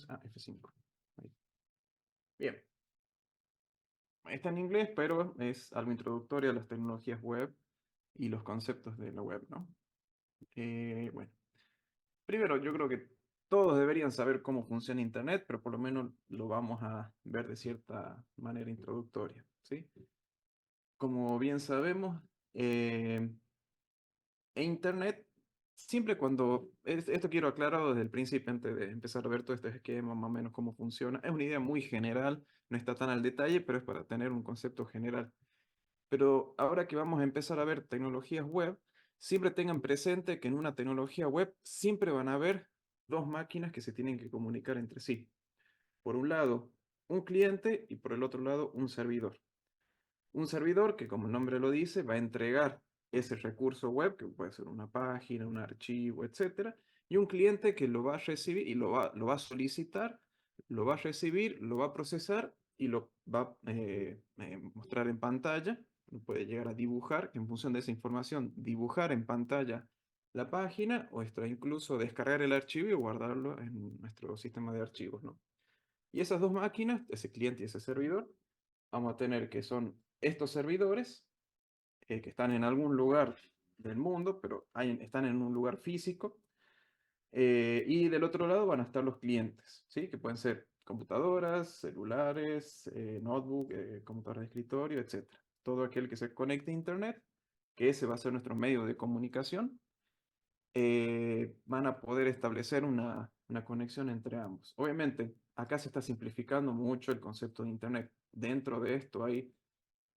F5. Ahí. Bien. Está en inglés, pero es algo introductorio a las tecnologías web y los conceptos de la web, ¿no? Bueno, primero yo creo que todos deberían saber cómo funciona Internet, pero por lo menos lo vamos a ver de cierta manera introductoria, ¿sí? Como bien sabemos, Internet, siempre cuando, esto quiero aclararlo desde el principio antes de empezar a ver todo este esquema, más o menos cómo funciona, es una idea muy general, no está tan al detalle, pero es para tener un concepto general. Pero ahora que vamos a empezar a ver tecnologías web, siempre tengan presente que en una tecnología web siempre van a haber dos máquinas que se tienen que comunicar entre sí. Por un lado, un cliente y por el otro lado, un servidor. Un servidor que, como el nombre lo dice, va a entregar ese recurso web, que puede ser una página, un archivo, etcétera, y un cliente que lo va a recibir y lo va a solicitar, lo va a recibir, lo va a procesar y lo va a mostrar en pantalla. Puede llegar a dibujar, en función de esa información, dibujar en pantalla la página o incluso descargar el archivo y guardarlo en nuestro sistema de archivos, ¿no? Y esas dos máquinas, ese cliente y ese servidor, vamos a tener que son estos servidores que están en algún lugar del mundo, pero están en un lugar físico. Y del otro lado van a estar los clientes, ¿sí? Que pueden ser computadoras, celulares, notebook, computadoras de escritorio, etcétera. Todo aquel que se conecte a Internet, que ese va a ser nuestro medio de comunicación, van a poder establecer una conexión entre ambos. Obviamente, acá se está simplificando mucho el concepto de Internet. Dentro de esto hay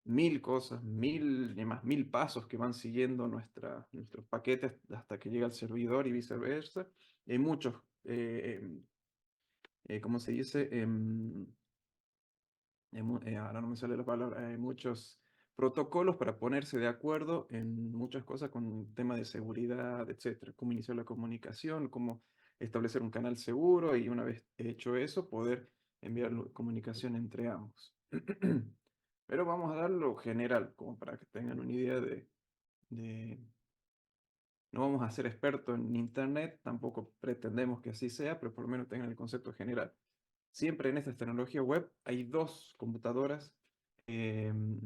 mil cosas, mil pasos que van siguiendo nuestros paquetes hasta que llega al servidor y viceversa. Hay muchos, ¿cómo se dice? Ahora no me sale la palabra, hay muchos protocolos para ponerse de acuerdo en muchas cosas con tema de seguridad, etcétera. Cómo iniciar la comunicación, cómo establecer un canal seguro y una vez hecho eso, poder enviar comunicación entre ambos. Pero vamos a dar lo general, como para que tengan una idea de... No vamos a ser expertos en Internet, tampoco pretendemos que así sea, pero por lo menos tengan el concepto general. Siempre en estas tecnologías web hay dos computadoras em,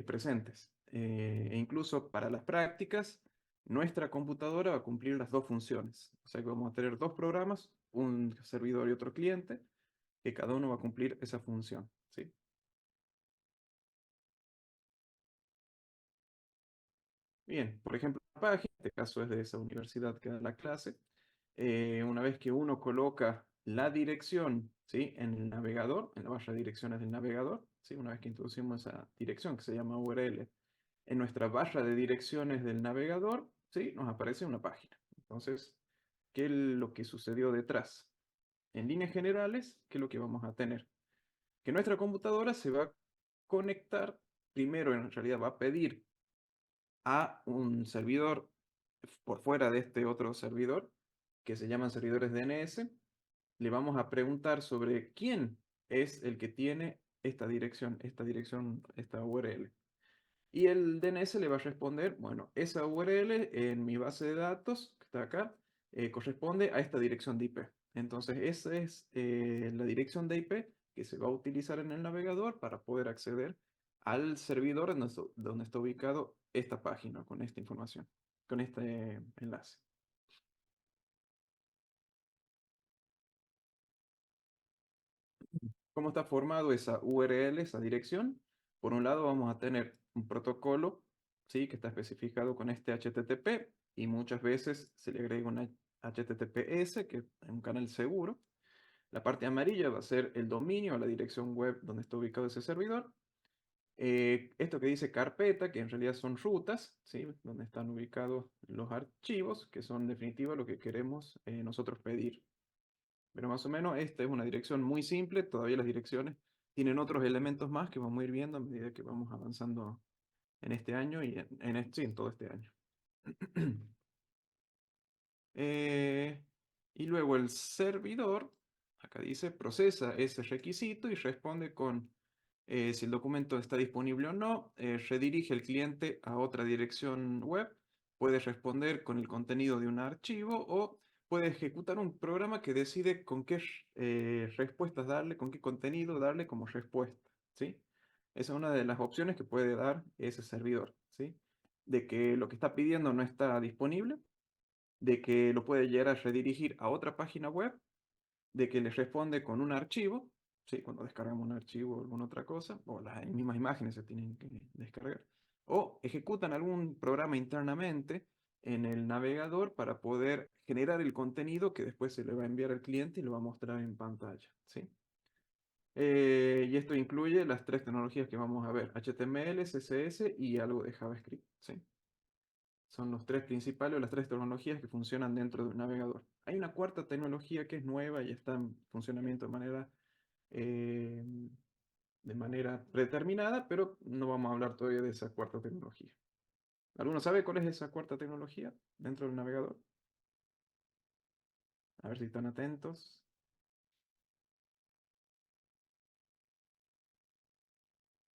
presentes. E incluso para las prácticas, nuestra computadora va a cumplir las dos funciones. O sea que vamos a tener dos programas, un servidor y otro cliente, que cada uno va a cumplir esa función, ¿sí? Bien, por ejemplo, la página, en este caso es de esa universidad que da la clase. Una vez que uno coloca la dirección, ¿sí? En el navegador, en la barra de direcciones del navegador, ¿sí? Una vez que introducimos esa dirección que se llama URL en nuestra barra de direcciones del navegador, ¿sí? Nos aparece una página. Entonces, ¿qué es lo que sucedió detrás? En líneas generales, ¿qué es lo que vamos a tener? Que nuestra computadora se va a conectar, primero en realidad va a pedir a un servidor por fuera de este otro servidor, que se llaman servidores DNS. Le vamos a preguntar sobre quién es el que tiene esta dirección, esta URL. Y el DNS le va a responder, bueno, esa URL en mi base de datos, que está acá, corresponde a esta dirección de IP. Entonces, esa es la dirección de IP que se va a utilizar en el navegador para poder acceder al servidor donde está ubicado esta página con esta información, con este enlace. ¿Cómo está formado esa URL, esa dirección? Por un lado vamos a tener un protocolo, ¿sí? Que está especificado con este HTTP y muchas veces se le agrega una HTTPS, que es un canal seguro. La parte amarilla va a ser el dominio o la dirección web donde está ubicado ese servidor. Esto que dice carpeta, que en realidad son rutas, ¿sí? Donde están ubicados los archivos, que son en definitiva lo que queremos nosotros pedir. Pero más o menos esta es una dirección muy simple, todavía las direcciones tienen otros elementos más que vamos a ir viendo a medida que vamos avanzando en este año y sí, en todo este año. Eh, y luego el servidor, acá dice, procesa ese requisito y responde con si el documento está disponible o no, redirige el cliente a otra dirección web, puede responder con el contenido de un archivo o puede ejecutar un programa que decide con qué respuestas darle, con qué contenido darle como respuesta, ¿sí? Esa es una de las opciones que puede dar ese servidor, ¿sí? De que lo que está pidiendo no está disponible, de que lo puede llegar a redirigir a otra página web, de que le responde con un archivo, ¿sí? Cuando descargamos un archivo o alguna otra cosa, o las mismas imágenes se tienen que descargar, o ejecutan algún programa internamente en el navegador para poder generar el contenido que después se le va a enviar al cliente y lo va a mostrar en pantalla, ¿sí? Y esto incluye las tres tecnologías que vamos a ver: HTML, CSS y algo de JavaScript, ¿sí? Son los tres principales o las tres tecnologías que funcionan dentro de un navegador. Hay una cuarta tecnología que es nueva y está en funcionamiento eh, de manera predeterminada, pero no vamos a hablar todavía de esa cuarta tecnología. ¿Alguno sabe cuál es esa cuarta tecnología dentro del navegador? A ver si están atentos.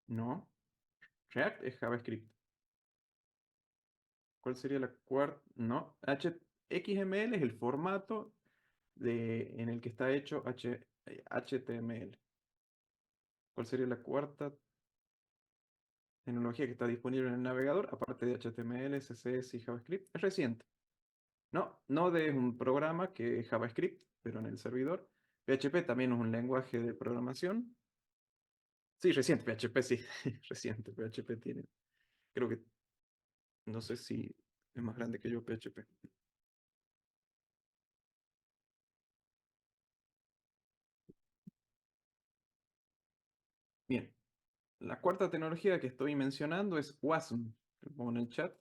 No. React es JavaScript. ¿Cuál sería la cuarta? No. XML es el formato en el que está hecho HTML. ¿Cuál sería la cuarta tecnología que está disponible en el navegador, aparte de HTML, CSS y JavaScript? Es reciente. No, Node es un programa que es JavaScript, pero en el servidor. PHP también es un lenguaje de programación. Sí, reciente, PHP sí, reciente. PHP tiene, creo que, no sé si es más grande que yo, PHP. Bien, la cuarta tecnología que estoy mencionando es WASM. Lo pongo en el chat.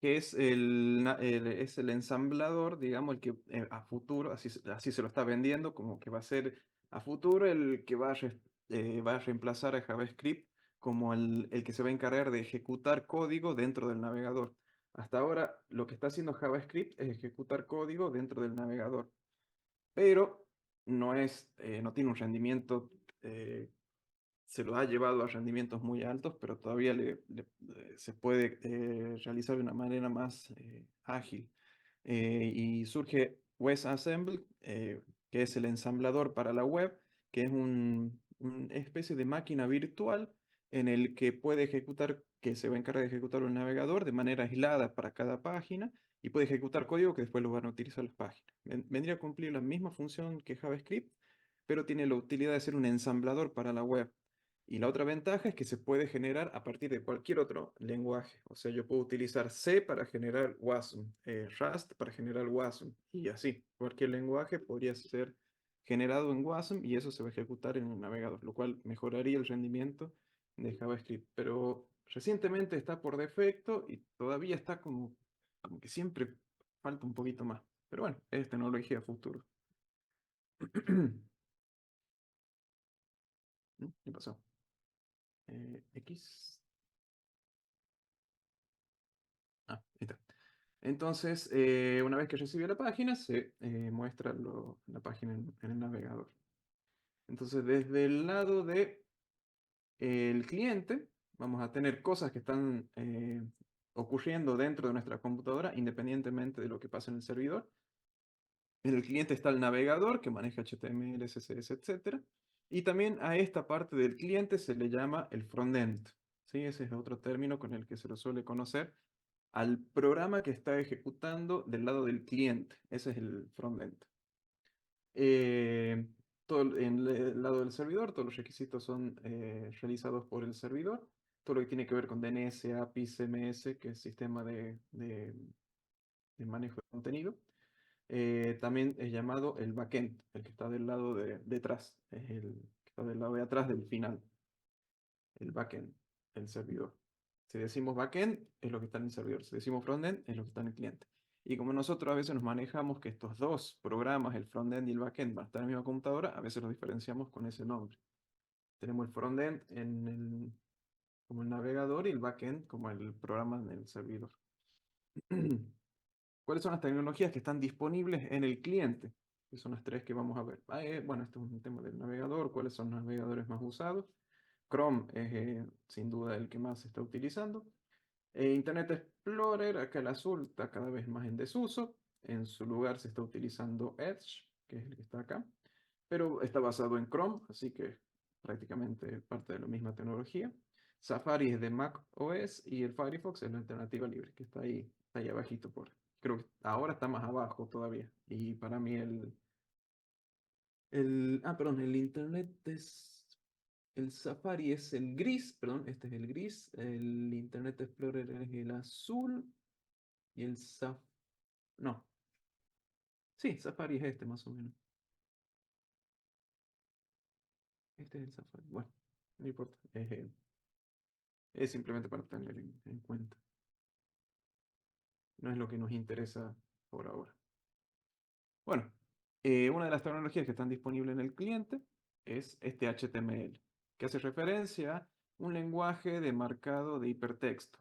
Que es es el ensamblador, digamos, el que a futuro, así se lo está vendiendo, como que va a ser a futuro el que va a reemplazar a JavaScript como el que se va a encargar de ejecutar código dentro del navegador. Hasta ahora lo que está haciendo JavaScript es ejecutar código dentro del navegador, pero no tiene un rendimiento eh, se lo ha llevado a rendimientos muy altos, pero todavía se puede realizar de una manera más ágil. Y surge WebAssembly, que es el ensamblador para la web, que es una especie de máquina virtual en el que puede ejecutar, que se va a encargar de ejecutar un navegador de manera aislada para cada página y puede ejecutar código que después lo van a utilizar las páginas. Vendría a cumplir la misma función que JavaScript, pero tiene la utilidad de ser un ensamblador para la web. Y la otra ventaja es que se puede generar a partir de cualquier otro lenguaje. O sea, yo puedo utilizar C para generar WASM, Rust para generar WASM, y así. Cualquier lenguaje podría ser generado en WASM y eso se va a ejecutar en un navegador, lo cual mejoraría el rendimiento de JavaScript. Pero recientemente está por defecto y todavía está como que siempre falta un poquito más. Pero bueno, es tecnología futuro. ¿Qué pasó? X. Ah, ahí está. Entonces, una vez que recibe la página, se muestra la página en el navegador. Entonces, desde el lado de el cliente, vamos a tener cosas que están ocurriendo dentro de nuestra computadora, independientemente de lo que pase en el servidor. En el cliente está el navegador que maneja HTML, CSS, etcétera. Y también a esta parte del cliente se le llama el frontend. ¿Sí? Ese es otro término con el que se lo suele conocer al programa que está ejecutando del lado del cliente. Ese es el frontend. Eh, en el lado del servidor, todos los requisitos son realizados por el servidor. Todo lo que tiene que ver con DNS, API, CMS, que es sistema de manejo de contenido. También es llamado el backend, el que está del lado de detrás, es el que está del lado de atrás del final, el backend, el servidor. Si decimos backend, es lo que está en el servidor. Si decimos frontend, es lo que está en el cliente. Y como nosotros a veces nos manejamos que estos dos programas, el frontend y el backend, van a estar en la misma computadora, a veces los diferenciamos con ese nombre. Tenemos el frontend como el navegador y el backend como el programa en el servidor. ¿Cuáles son las tecnologías que están disponibles en el cliente? Que son las tres que vamos a ver. Bueno, este es un tema del navegador. ¿Cuáles son los navegadores más usados? Chrome es sin duda el que más se está utilizando. Internet Explorer, acá el azul está cada vez más en desuso. En su lugar se está utilizando Edge, que es el que está acá, pero está basado en Chrome, así que prácticamente parte de la misma tecnología. Safari es de Mac OS y el Firefox es la alternativa libre, que está ahí abajito creo que ahora está más abajo todavía. Y para mí perdón, el Internet el Safari es el gris, perdón, este es el gris, el Internet Explorer es el azul y no, sí, Safari es este más o menos. Este es el Safari. Bueno, no importa, es simplemente para tener en cuenta. No es lo que nos interesa por ahora. Bueno, una de las tecnologías que están disponibles en el cliente es este HTML, que hace referencia a un lenguaje de marcado de hipertexto.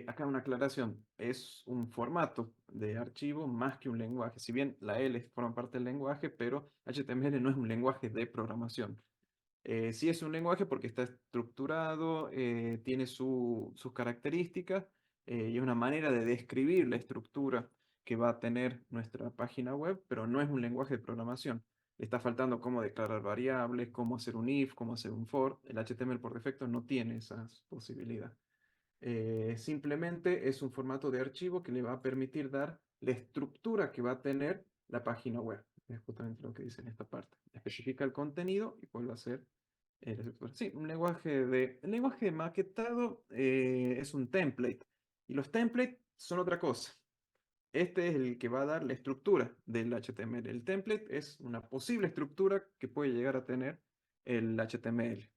Acá una aclaración, es un formato de archivo más que un lenguaje. Si bien la L forma parte del lenguaje, pero HTML no es un lenguaje de programación. Sí es un lenguaje porque está estructurado, tiene sus características y es una manera de describir la estructura que va a tener nuestra página web, pero no es un lenguaje de programación. Le está faltando cómo declarar variables, cómo hacer un if, cómo hacer un for. El HTML por defecto no tiene esas posibilidades. Simplemente es un formato de archivo que le va a permitir dar la estructura que va a tener la página web. Es justamente lo que dice en esta parte. Especifica el contenido y cuál va a ser la estructura. Sí, el lenguaje maquetado es un template. Y los templates son otra cosa. Este es el que va a dar la estructura del HTML. El template es una posible estructura que puede llegar a tener el HTML.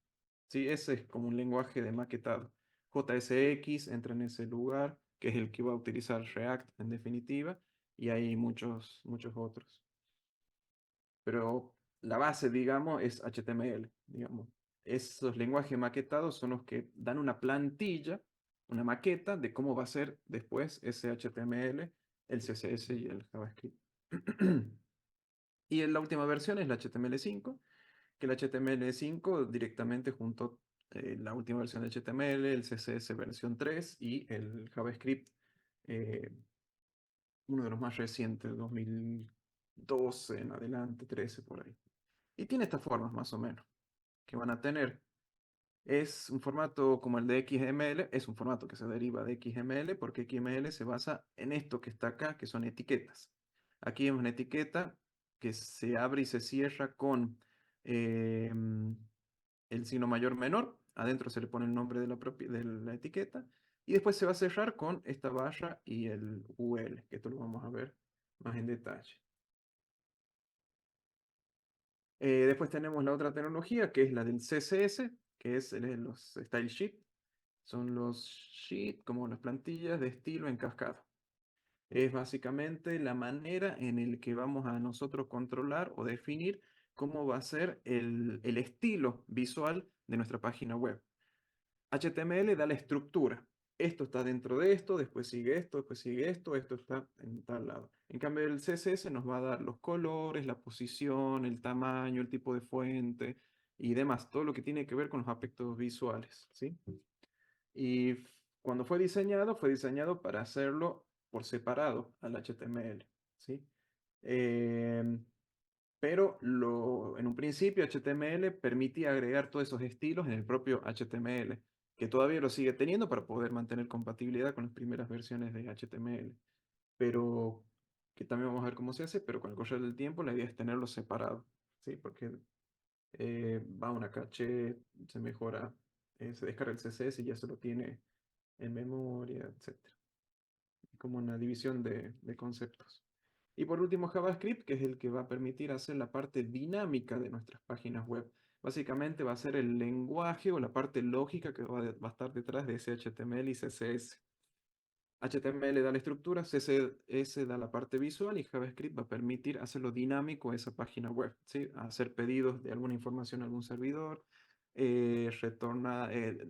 Sí, ese es como un lenguaje de maquetado. JSX entra en ese lugar, que es el que va a utilizar React en definitiva, y hay muchos, muchos otros. Pero la base, digamos, es HTML, digamos. Esos lenguajes maquetados son los que dan una plantilla, una maqueta de cómo va a ser después ese HTML, el CSS y el JavaScript. Y en la última versión es la HTML5, que el HTML5 directamente junto la última versión de HTML, el CSS versión 3 y el JavaScript, eh, uno de los más recientes, 2012 en adelante, 13 por ahí. Y tiene estas formas más o menos que van a tener. Es un formato como el de XML, es un formato que se deriva de XML porque XML se basa en esto que está acá, que son etiquetas. Aquí es una etiqueta que se abre y se cierra con eh, el signo mayor menor, adentro se le pone el nombre de la etiqueta, y después se va a cerrar con esta barra y el UL, que esto lo vamos a ver más en detalle. Después tenemos la otra tecnología, que es la del CSS, que es los Style Sheet. Son los sheets, como las plantillas de estilo en cascada. Es básicamente la manera en la que vamos a nosotros controlar o definir cómo va a ser el estilo visual de nuestra página web. HTML da la estructura. Esto está dentro de esto, después sigue esto, después sigue esto está en tal lado. En cambio, el CSS nos va a dar los colores, la posición, el tamaño, el tipo de fuente y demás, todo lo que tiene que ver con los aspectos visuales, ¿sí? Y cuando fue diseñado para hacerlo por separado al HTML, ¿sí? Em, pero en un principio HTML permitía agregar todos esos estilos en el propio HTML, que todavía lo sigue teniendo para poder mantener compatibilidad con las primeras versiones de HTML, pero que también vamos a ver cómo se hace, pero con el correr del tiempo la idea es tenerlo separado, ¿sí? Porque va a una caché, se mejora, se descarga el CSS y ya se lo tiene en memoria, etcétera. Como una división de conceptos. Y por último, JavaScript, que es el que va a permitir hacer la parte dinámica de nuestras páginas web. Básicamente va a ser el lenguaje o la parte lógica que va a estar detrás de ese HTML y CSS. HTML da la estructura, CSS da la parte visual y JavaScript va a permitir hacerlo dinámico a esa página web, ¿sí? Hacer pedidos de alguna información a algún servidor,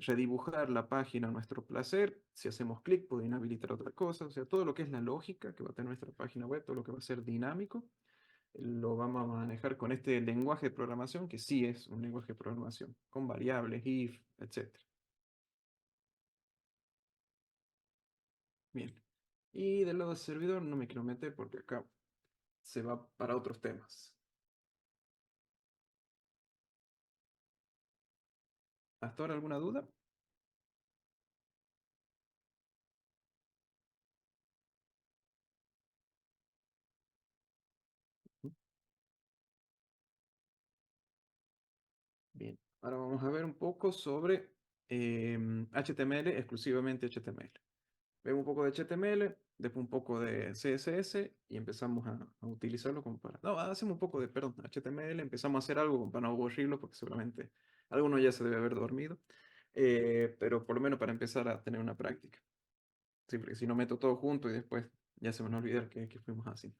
redibujar la página a nuestro placer. Si hacemos clic, puede inhabilitar otra cosa. O sea, todo lo que es la lógica que va a tener nuestra página web, todo lo que va a ser dinámico, lo vamos a manejar con este lenguaje de programación que sí es un lenguaje de programación, con variables, if, etc. Bien. Y del lado del servidor no me quiero meter porque acá se va para otros temas. ¿Hasta ahora alguna duda? Bien. Ahora vamos a ver un poco sobre HTML, exclusivamente HTML. Vemos un poco de HTML, después un poco de CSS y empezamos a utilizarlo como para... No, hacemos un poco de, perdón, HTML, empezamos a hacer algo como para no aburrirlo porque seguramente alguno ya se debe haber dormido, pero por lo menos para empezar a tener una práctica. Sí, porque si no meto todo junto y después ya se me van a olvidar que fuimos así.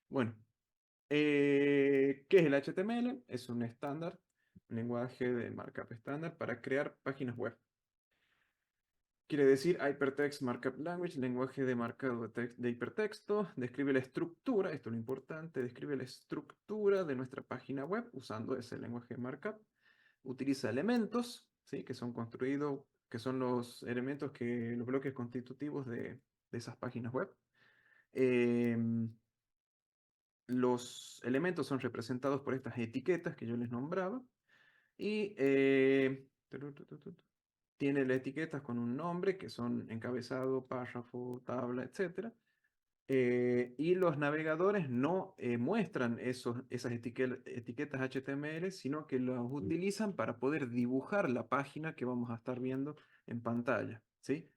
Bueno, ¿qué es el HTML? Es un estándar, un lenguaje de markup estándar para crear páginas web. Quiere decir Hypertext Markup Language, lenguaje de marcado de hipertexto, describe la estructura, esto es lo importante, describe la estructura de nuestra página web usando ese lenguaje de markup. Utiliza elementos, ¿sí? Que son construidos, que son los elementos los bloques constitutivos de esas páginas web. Em, los elementos son representados por estas etiquetas que yo les nombraba. Y tiene las etiquetas con un nombre que son encabezado, párrafo, tabla, etcétera. Y los navegadores no muestran esas etiquetas HTML, sino que las utilizan para poder dibujar la página que vamos a estar viendo en pantalla, ¿sí?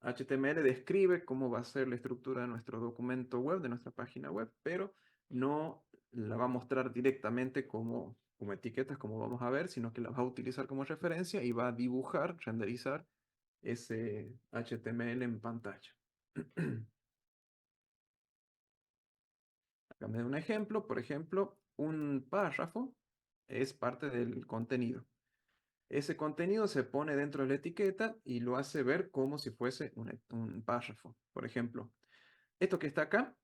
HTML describe cómo va a ser la estructura de nuestro documento web, de nuestra página web, pero no la va a mostrar directamente como etiquetas, como vamos a ver, sino que la va a utilizar como referencia y va a dibujar, renderizar ese HTML en pantalla. Acá me da un ejemplo, por ejemplo, un párrafo es parte del contenido. Ese contenido se pone dentro de la etiqueta y lo hace ver como si fuese un párrafo. Por ejemplo, esto que está acá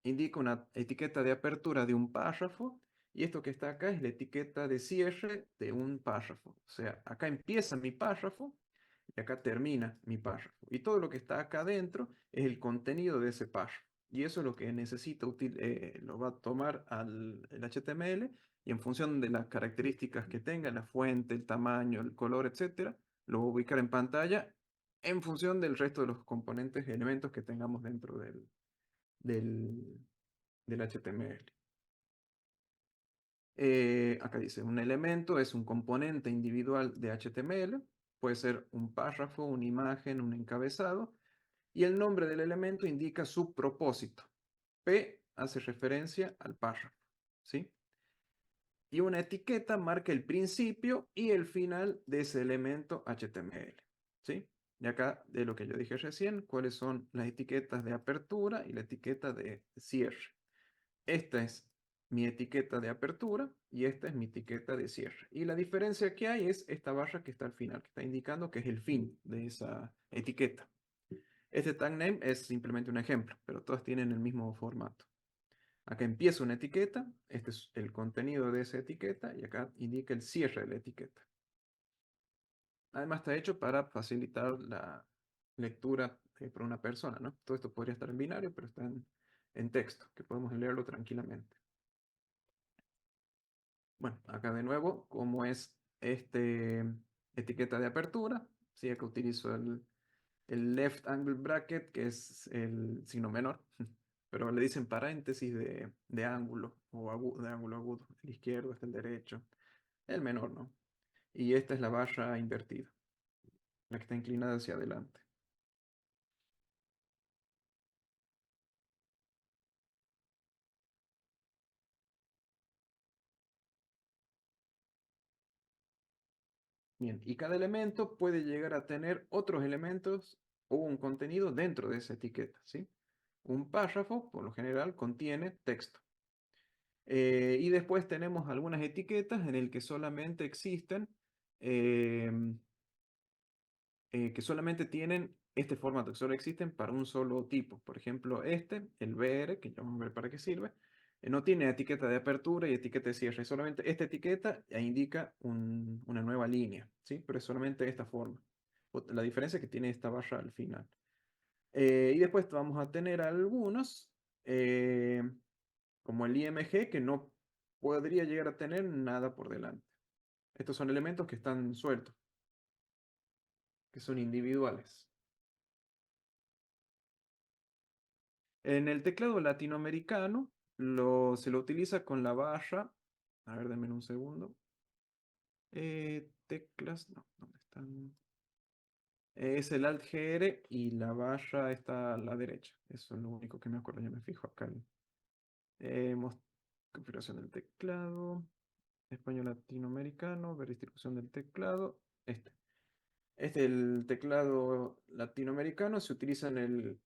indica una etiqueta de apertura de un párrafo y esto que está acá es la etiqueta de cierre de un párrafo. O sea, acá empieza mi párrafo y acá termina mi párrafo. Y todo lo que está acá adentro es el contenido de ese párrafo. Y eso es lo que necesita, lo va a tomar el HTML y en función de las características que tenga, la fuente, el tamaño, el color, etcétera, lo va a ubicar en pantalla en función del resto de los componentes y elementos que tengamos dentro del, del HTML. Acá dice, un elemento es un componente individual de HTML, puede ser un párrafo, una imagen, un encabezado, y el nombre del elemento indica su propósito. P hace referencia al párrafo, ¿sí? Y una etiqueta marca el principio y el final de ese elemento HTML, ¿sí? Y acá, de lo que yo dije recién, cuáles son las etiquetas de apertura y la etiqueta de cierre. Esta es mi etiqueta de apertura y esta es mi etiqueta de cierre. Y la diferencia que hay es esta barra que está al final, que está indicando que es el fin de esa etiqueta. Este tag name es simplemente un ejemplo, pero todas tienen el mismo formato. Acá empieza una etiqueta, este es el contenido de esa etiqueta y acá indica el cierre de la etiqueta. Además está hecho para facilitar la lectura por una persona, ¿no? Todo esto podría estar en binario, pero está en texto, que podemos leerlo tranquilamente. Bueno, acá de nuevo, como es este etiqueta de apertura, sí, acá utilizo el left angle bracket, que es el signo menor, pero le dicen paréntesis de ángulo o de ángulo agudo. El izquierdo está el derecho, el menor, ¿no? Y esta es la barra invertida, la que está inclinada hacia adelante. Bien, y cada elemento puede llegar a tener otros elementos o un contenido dentro de esa etiqueta, ¿sí? Un párrafo, por lo general, contiene texto. Y después tenemos algunas etiquetas en el que solamente existen, em, que solamente tienen este formato, que solo existen para un solo tipo. Por ejemplo, el BR, que ya vamos a ver para qué sirve, no tiene etiqueta de apertura y etiqueta de cierre. Solamente esta etiqueta indica una nueva línea, ¿sí? Pero es solamente esta forma. La diferencia es que tiene esta barra al final. Y después vamos a tener algunos, eh, como el IMG, que no podría llegar a tener nada por delante. Estos son elementos que están sueltos, que son individuales. En el teclado latinoamericano se lo utiliza con la barra. A ver, denme un segundo. Teclas, no, ¿dónde están? Es el Alt GR y la barra está a la derecha. Eso es lo único que me acuerdo. Ya me fijo acá. Configuración del teclado. Español latinoamericano. Ver distribución del teclado. Este es el teclado latinoamericano. Se utiliza en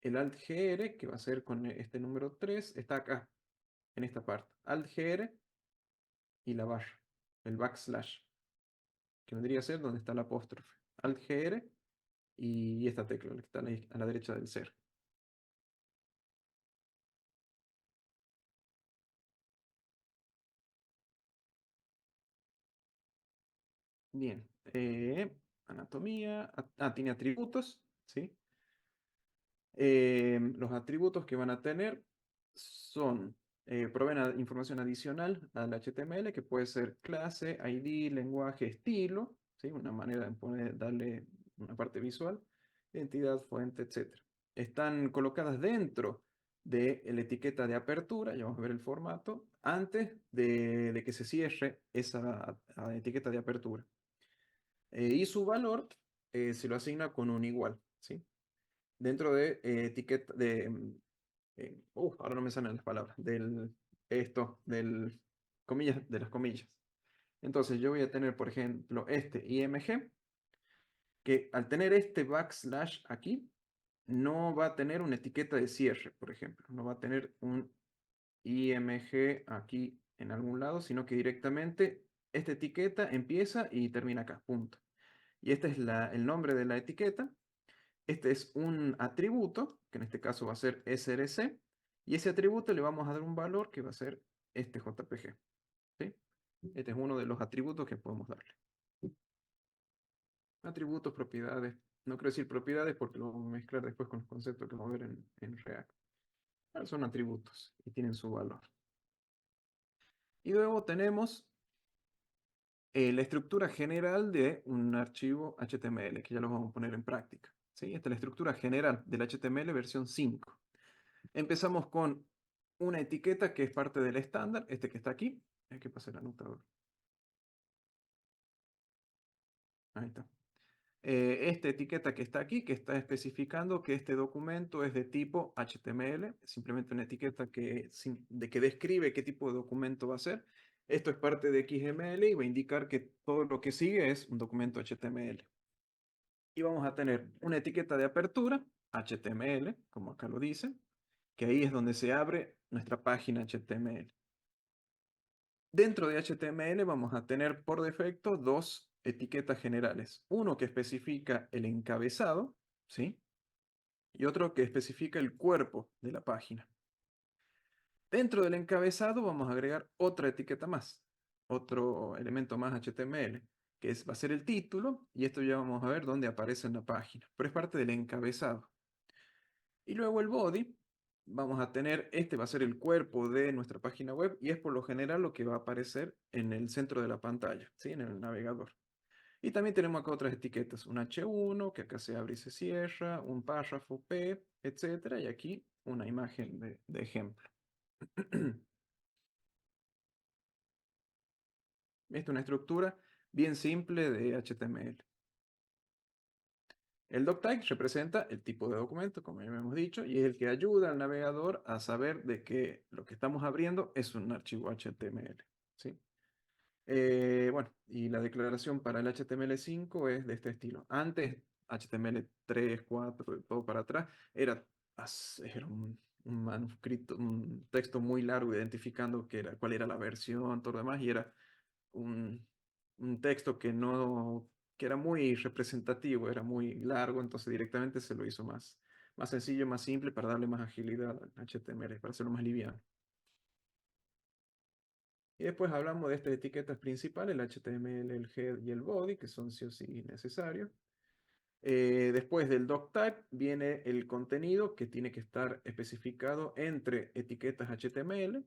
el Alt GR, que va a ser con este número 3. Está acá, en esta parte. Alt GR y la barra. El backslash, que vendría a ser donde está la apóstrofe. Alt GR y esta tecla, la que está a la derecha del ser. Bien. Anatomía. Tiene atributos, ¿sí? Los atributos que van a tener son, proveen información adicional al HTML, que puede ser clase, ID, lenguaje, estilo, ¿sí? Una manera de darle una parte visual, identidad, fuente, etcétera. Están colocadas dentro de la etiqueta de apertura, ya vamos a ver el formato, antes de que se cierre esa etiqueta de apertura. Y su valor se lo asigna con un igual, ¿sí? Dentro de etiqueta ahora no me salen las palabras, comillas, de las comillas. Entonces yo voy a tener, por ejemplo, este IMG, que al tener este backslash aquí, no va a tener una etiqueta de cierre, por ejemplo. No va a tener un IMG aquí en algún lado, sino que directamente esta etiqueta empieza y termina acá, punto. Y este es el nombre de la etiqueta. Este es un atributo, que en este caso va a ser src, y ese atributo le vamos a dar un valor que va a ser este JPG, ¿sí? Este es uno de los atributos que podemos darle. Atributos, propiedades. No quiero decir propiedades porque lo vamos a mezclar después con los conceptos que vamos a ver en React. Son atributos y tienen su valor. Y luego tenemos la estructura general de un archivo HTML, que ya lo vamos a poner en práctica, ¿sí? Esta es la estructura general del HTML versión 5. Empezamos con una etiqueta que es parte del estándar, este que está aquí. Hay que pasar el anotador. Ahí está. Esta etiqueta que está aquí, que está especificando que este documento es de tipo HTML, simplemente una etiqueta que describe qué tipo de documento va a ser. Esto es parte de XML y va a indicar que todo lo que sigue es un documento HTML. Y vamos a tener una etiqueta de apertura, HTML, como acá lo dice, que ahí es donde se abre nuestra página HTML. Dentro de HTML vamos a tener por defecto dos etiquetas generales. Uno que especifica el encabezado, ¿sí? Y otro que especifica el cuerpo de la página. Dentro del encabezado vamos a agregar otra etiqueta más, otro elemento más HTML, que va a ser el título, y esto ya vamos a ver dónde aparece en la página, pero es parte del encabezado. Y luego el body, vamos a tener, este va a ser el cuerpo de nuestra página web y es por lo general lo que va a aparecer en el centro de la pantalla, ¿sí? En el navegador. Y también tenemos acá otras etiquetas, un H1 que acá se abre y se cierra, un párrafo P, etcétera, y aquí una imagen de ejemplo. Esta es una estructura bien simple de HTML. El doctype representa el tipo de documento, como ya hemos dicho, y es el que ayuda al navegador a saber de que lo que estamos abriendo es un archivo HTML, ¿sí? Bueno, y la declaración para el HTML5 es de este estilo. Antes, HTML3, 4, todo para atrás, era un manuscrito, un texto muy largo identificando cuál era la versión, todo lo demás, y era un, un texto que era muy representativo, era muy largo, entonces directamente se lo hizo más sencillo, más simple para darle más agilidad al HTML, para hacerlo más liviano. Y después hablamos de estas etiquetas principales, el HTML, el head y el body, que son sí o sí necesarios. Después del doctype viene el contenido que tiene que estar especificado entre etiquetas HTML,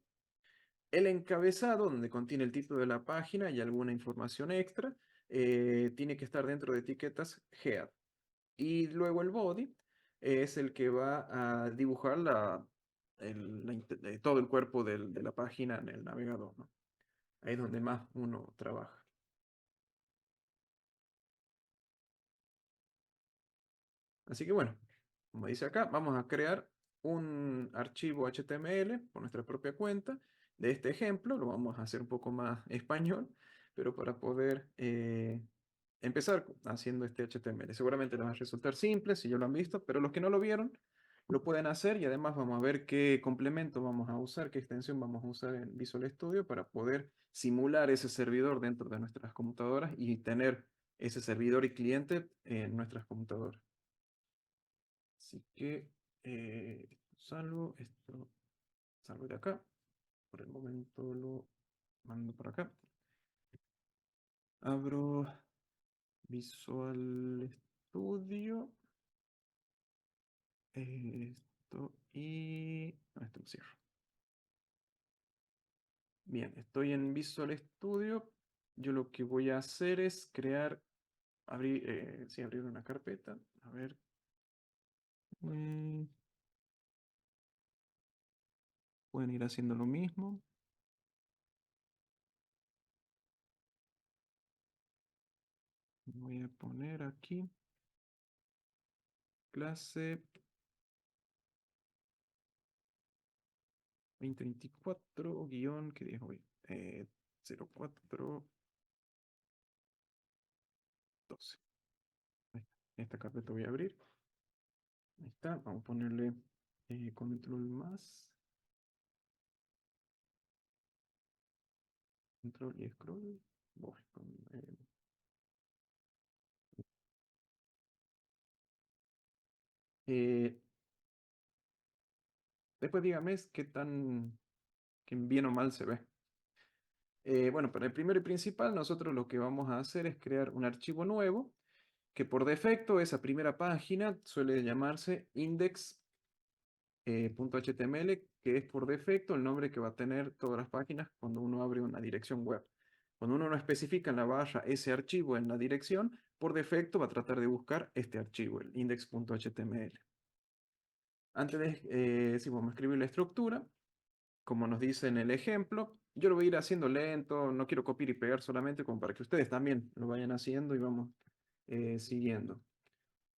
el encabezado donde contiene el título de la página y alguna información extra, tiene que estar dentro de etiquetas head. Y luego el body es el que va a dibujar todo el cuerpo de la página en el navegador, ¿no? Ahí es donde más uno trabaja. Así que bueno, como dice acá, vamos a crear un archivo HTML por nuestra propia cuenta de este ejemplo. Lo vamos a hacer un poco más español, pero para poder empezar haciendo este HTML. Seguramente les va a resultar simple si ya lo han visto, pero los que no lo vieron lo pueden hacer y además vamos a ver qué complemento vamos a usar, qué extensión vamos a usar en Visual Studio para poder simular ese servidor dentro de nuestras computadoras y tener ese servidor y cliente en nuestras computadoras. Así que salvo de acá. Por el momento lo mando por acá. Abro Visual Studio. Esto y esto lo cierro. Bien, estoy en Visual Studio. Yo lo que voy a hacer es abrir una carpeta. A ver. mm, Pueden ir haciendo lo mismo. Voy a poner aquí clase 2024 guión, ¿qué día es hoy? 0412. Ahí está. Esta carpeta voy a abrir. Ahí está. Vamos a ponerle control más. Control y scroll. Voy eh, después dígame qué bien o mal se ve. Bueno, para el primero y principal, nosotros lo que vamos a hacer es crear un archivo nuevo, que por defecto esa primera página suele llamarse index.html, que es por defecto el nombre que va a tener todas las páginas cuando uno abre una dirección web. Cuando uno no especifica en la barra ese archivo en la dirección, por defecto va a tratar de buscar este archivo, el index.html. Antes de sí, vamos a escribir la estructura, como nos dice en el ejemplo. Yo lo voy a ir haciendo lento, no quiero copiar y pegar solamente, como para que ustedes también lo vayan haciendo y vamos siguiendo.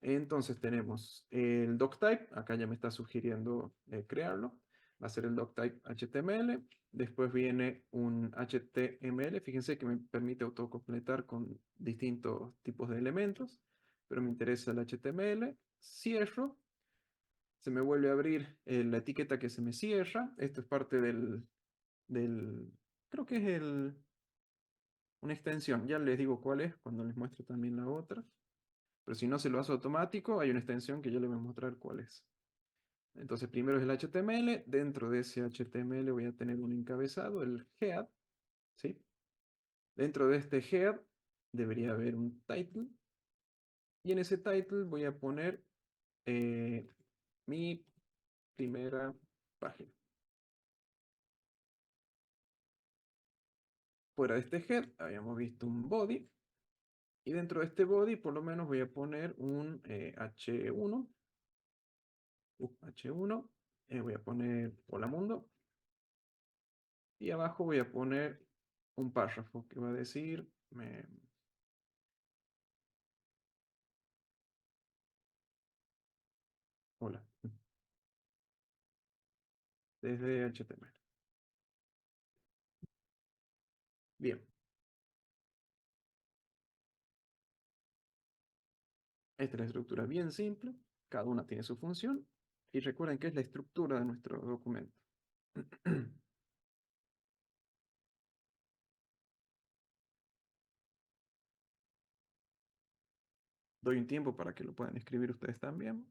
Entonces tenemos el doctype, acá ya me está sugiriendo crearlo, va a ser el doctype HTML, después viene un HTML, fíjense que me permite autocompletar con distintos tipos de elementos, pero me interesa el HTML, cierro, se me vuelve a abrir la etiqueta que se me cierra, esto es parte creo que es una extensión, ya les digo cuál es cuando les muestro también la otra. Pero si no se lo hace automático, hay una extensión que yo le voy a mostrar cuál es. Entonces, primero es el HTML. Dentro de ese HTML voy a tener un encabezado, el head. ¿Sí? Dentro de este head debería haber un title. Y en ese title voy a poner eh, mi primera página. Fuera de este head habíamos visto un body. Y dentro de este body por lo menos voy a poner un H1. H1. Voy a poner hola mundo. Y abajo voy a poner un párrafo que va a decir, hola, desde HTML. Bien, esta es la estructura bien simple, cada una tiene su función, y recuerden que es la estructura de nuestro documento. Doy un tiempo para que lo puedan escribir ustedes también.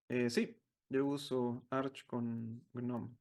Sí, yo uso Arch con GNOME.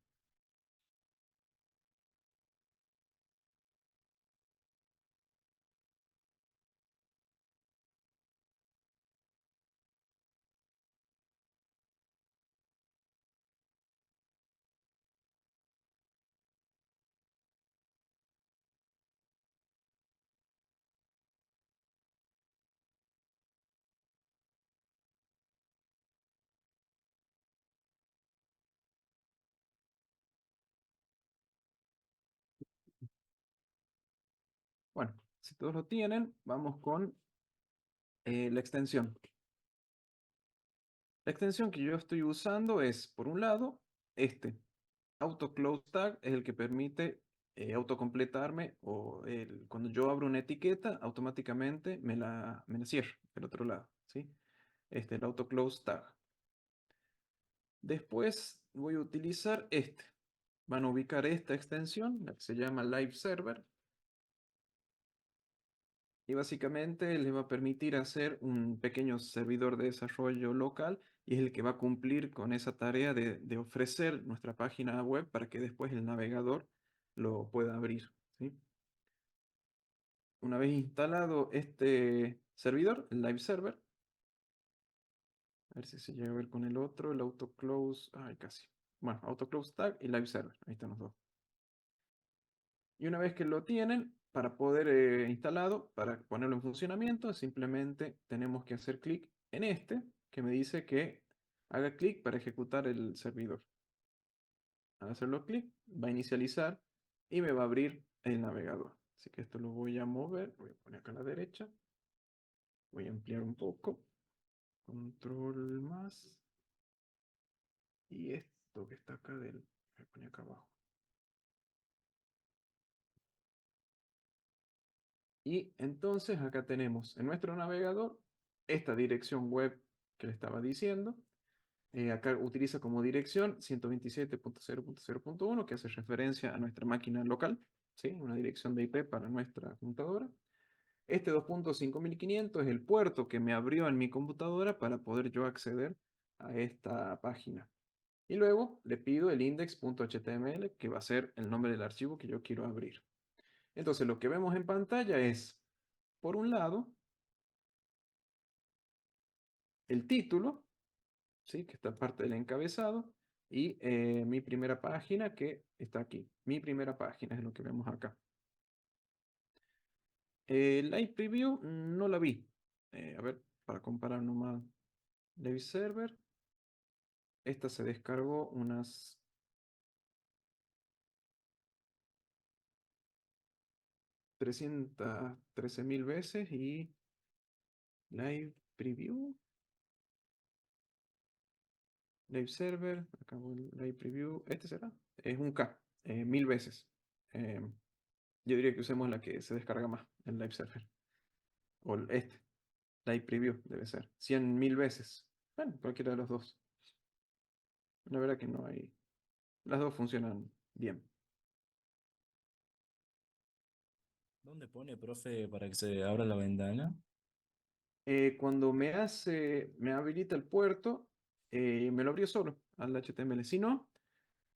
Bueno, si todos lo tienen, vamos con la extensión. La extensión que yo estoy usando es, por un lado, este. Auto close tag es el que permite autocompletarme cuando yo abro una etiqueta, automáticamente me la cierra del otro lado, ¿sí? El auto close tag. Después voy a utilizar este. Van a ubicar esta extensión, la que se llama Live Server, y básicamente les va a permitir hacer un pequeño servidor de desarrollo local y es el que va a cumplir con esa tarea de ofrecer nuestra página web para que después el navegador lo pueda abrir, ¿sí? Una vez instalado este servidor, el Live Server, a ver si se llega a ver con el otro, el Auto Close, ay casi. Bueno, Auto Close Tag y Live Server, ahí están los dos. Y una vez que lo tienen, para poder instalado, para ponerlo en funcionamiento, simplemente tenemos que hacer clic en este, que me dice que haga clic para ejecutar el servidor. Al hacerlo clic, va a inicializar y me va a abrir el navegador. Así que esto lo voy a mover, voy a poner acá a la derecha, voy a ampliar un poco, control más, y esto que está acá voy a poner acá abajo. Y entonces acá tenemos en nuestro navegador esta dirección web que le estaba diciendo. Acá utiliza como dirección 127.0.0.1, que hace referencia a nuestra máquina local, ¿sí? Una dirección de IP para nuestra computadora. Este 2.5500 es el puerto que me abrió en mi computadora para poder yo acceder a esta página. Y luego le pido el index.html, que va a ser el nombre del archivo que yo quiero abrir. Entonces lo que vemos en pantalla es, por un lado, el título, ¿sí? Que está parte del encabezado, y mi primera página que está aquí. Mi primera página es lo que vemos acá. Live Preview no la vi. A ver, para comparar nomás. Live Server. Esta se descargó unas 313.000 veces y Live Preview. Live Server, acabo el Live Preview. ¿Este será? Es un K, 1000 veces. Eh, yo diría que usemos la que se descarga más, el Live Server. O Live Preview debe ser. 100.000 veces. Bueno, cualquiera de los dos. La verdad que no hay. Las dos funcionan bien. ¿Dónde pone, profe, para que se abra la ventana? Cuando me habilita el puerto, me lo abrió solo al HTML. Si no,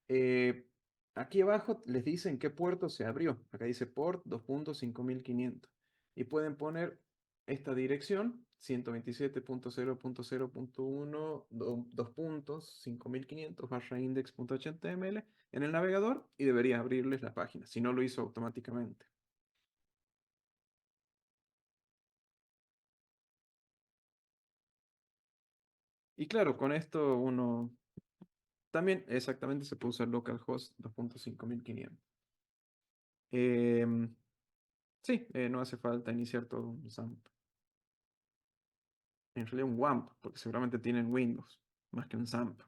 Eh, aquí abajo les dicen qué puerto se abrió. Acá dice port 2.5500. Y pueden poner esta dirección, 127.0.0.1, 2.5500 barra index.html en el navegador y debería abrirles la página, si no lo hizo automáticamente. Y claro, con esto uno también exactamente se puede usar localhost 2.5500. Em, sí, no hace falta iniciar todo un SAMP. En realidad un WAMP, porque seguramente tienen Windows, más que un SAMP.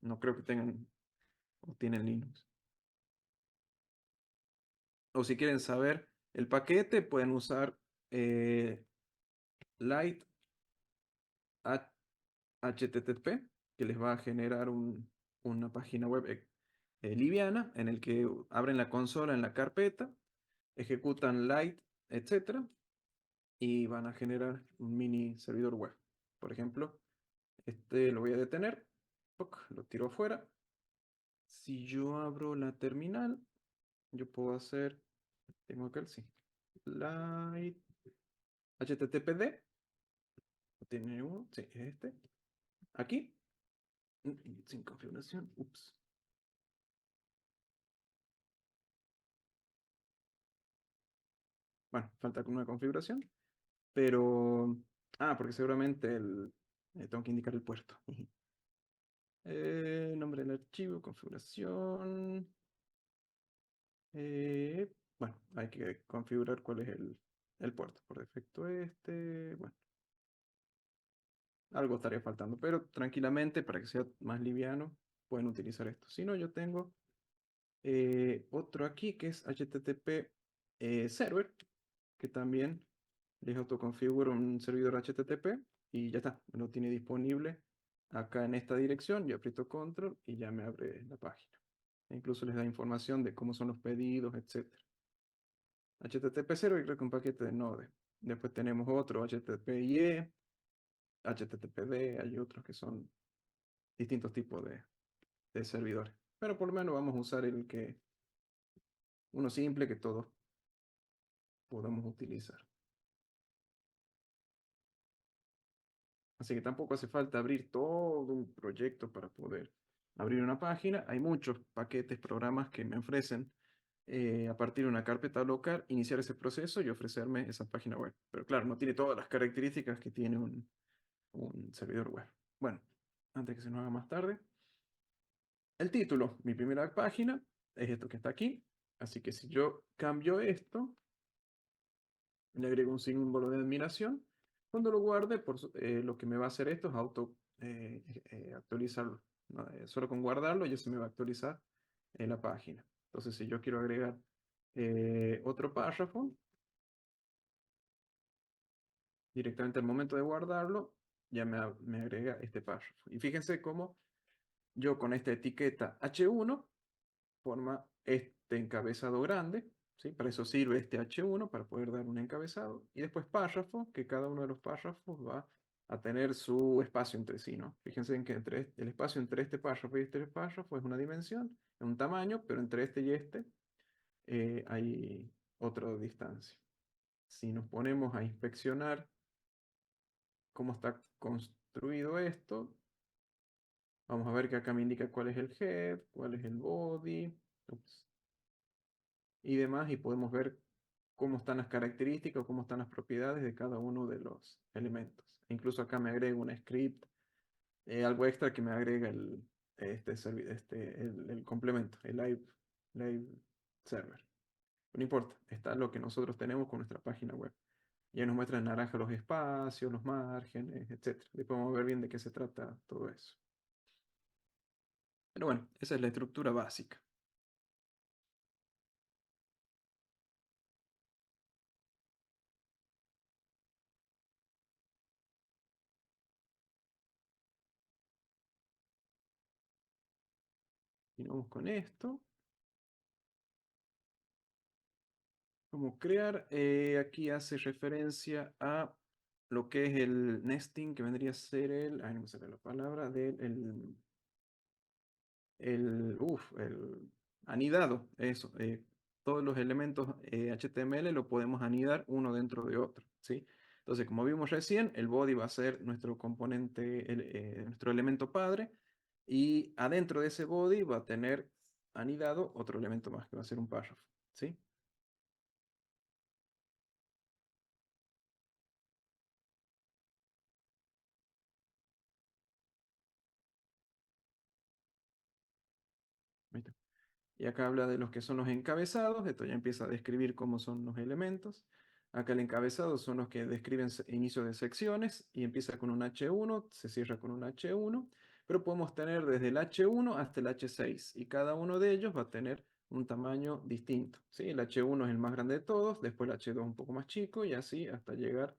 No creo que tengan o tienen Linux. O si quieren saber el paquete, pueden usar Lite HTTP, que les va a generar una página web liviana en el que abren la consola en la carpeta, ejecutan Lite, etcétera, y van a generar un mini servidor web. Por ejemplo, este lo voy a detener poc, lo tiro afuera. Si yo abro la terminal, yo puedo hacer, tengo acá el sí, light HTTPD, tiene uno, sí, es este, aquí, sin configuración, ups. Bueno, falta una configuración, pero, porque seguramente tengo que indicar el puerto. Nombre del archivo, configuración. eh, bueno, hay que configurar cuál es el puerto. Por defecto bueno, algo estaría faltando, pero tranquilamente, para que sea más liviano, pueden utilizar esto. Si no, yo tengo otro aquí que es HTTP server, que también les autoconfiguro un servidor HTTP y ya está, lo tiene disponible acá en esta dirección. Yo aprieto control y ya me abre la página. E incluso les da información de cómo son los pedidos, etcétera. HTTP server creo que un paquete de Node. Después tenemos otro HTTP/IE, HTTPD, hay otros que son distintos tipos de servidores. Pero por lo menos vamos a usar uno simple que todos podamos utilizar. Así que tampoco hace falta abrir todo un proyecto para poder abrir una página. Hay muchos paquetes, programas que me ofrecen a partir de una carpeta local iniciar ese proceso y ofrecerme esa página web. Pero claro, no tiene todas las características que tiene un servidor web. Bueno, antes que se nos haga más tarde. El título, mi primera página, es esto que está aquí. Así que si yo cambio esto, le agrego un símbolo de admiración. Cuando lo guarde, lo que me va a hacer esto es actualizarlo. ¿No? Solo con guardarlo ya se me va a actualizar la página. Entonces, si yo quiero agregar otro párrafo, directamente al momento de guardarlo, ya me agrega este párrafo. Y fíjense cómo yo con esta etiqueta H1 forma este encabezado grande, ¿sí? Para eso sirve este H1, para poder dar un encabezado. Y después párrafo, que cada uno de los párrafos va a tener su espacio entre sí, ¿no? Fíjense en que el espacio entre este párrafo y este párrafo es una dimensión, es un tamaño, pero entre este y este hay otra distancia. Si nos ponemos a inspeccionar cómo está construido esto, vamos a ver que acá me indica cuál es el head, cuál es el body, ups, y demás, y podemos ver cómo están las características o cómo están las propiedades de cada uno de los elementos. Incluso acá me agrego un script, algo extra que me agrega el complemento, el live server. No importa, está lo que nosotros tenemos con nuestra página web. Ya nos muestra en naranja los espacios, los márgenes, etc. Después vamos a ver bien de qué se trata todo eso. Pero bueno, esa es la estructura básica. Continuamos con esto. Como crear, aquí hace referencia a lo que es el nesting, que vendría a ser no me sale la palabra, el anidado, eso. Todos los elementos HTML lo podemos anidar uno dentro de otro, ¿sí? Entonces, como vimos recién, el body va a ser nuestro componente, nuestro elemento padre, y adentro de ese body va a tener anidado otro elemento más, que va a ser un párrafo, ¿sí? Ahí está. Y acá habla de los que son los encabezados. Esto ya empieza a describir cómo son los elementos. Acá el encabezado son los que describen inicio de secciones y empieza con un H1, se cierra con un H1, pero podemos tener desde el H1 hasta el H6 y cada uno de ellos va a tener un tamaño distinto, ¿sí? El H1 es el más grande de todos, después el H2 un poco más chico y así hasta llegar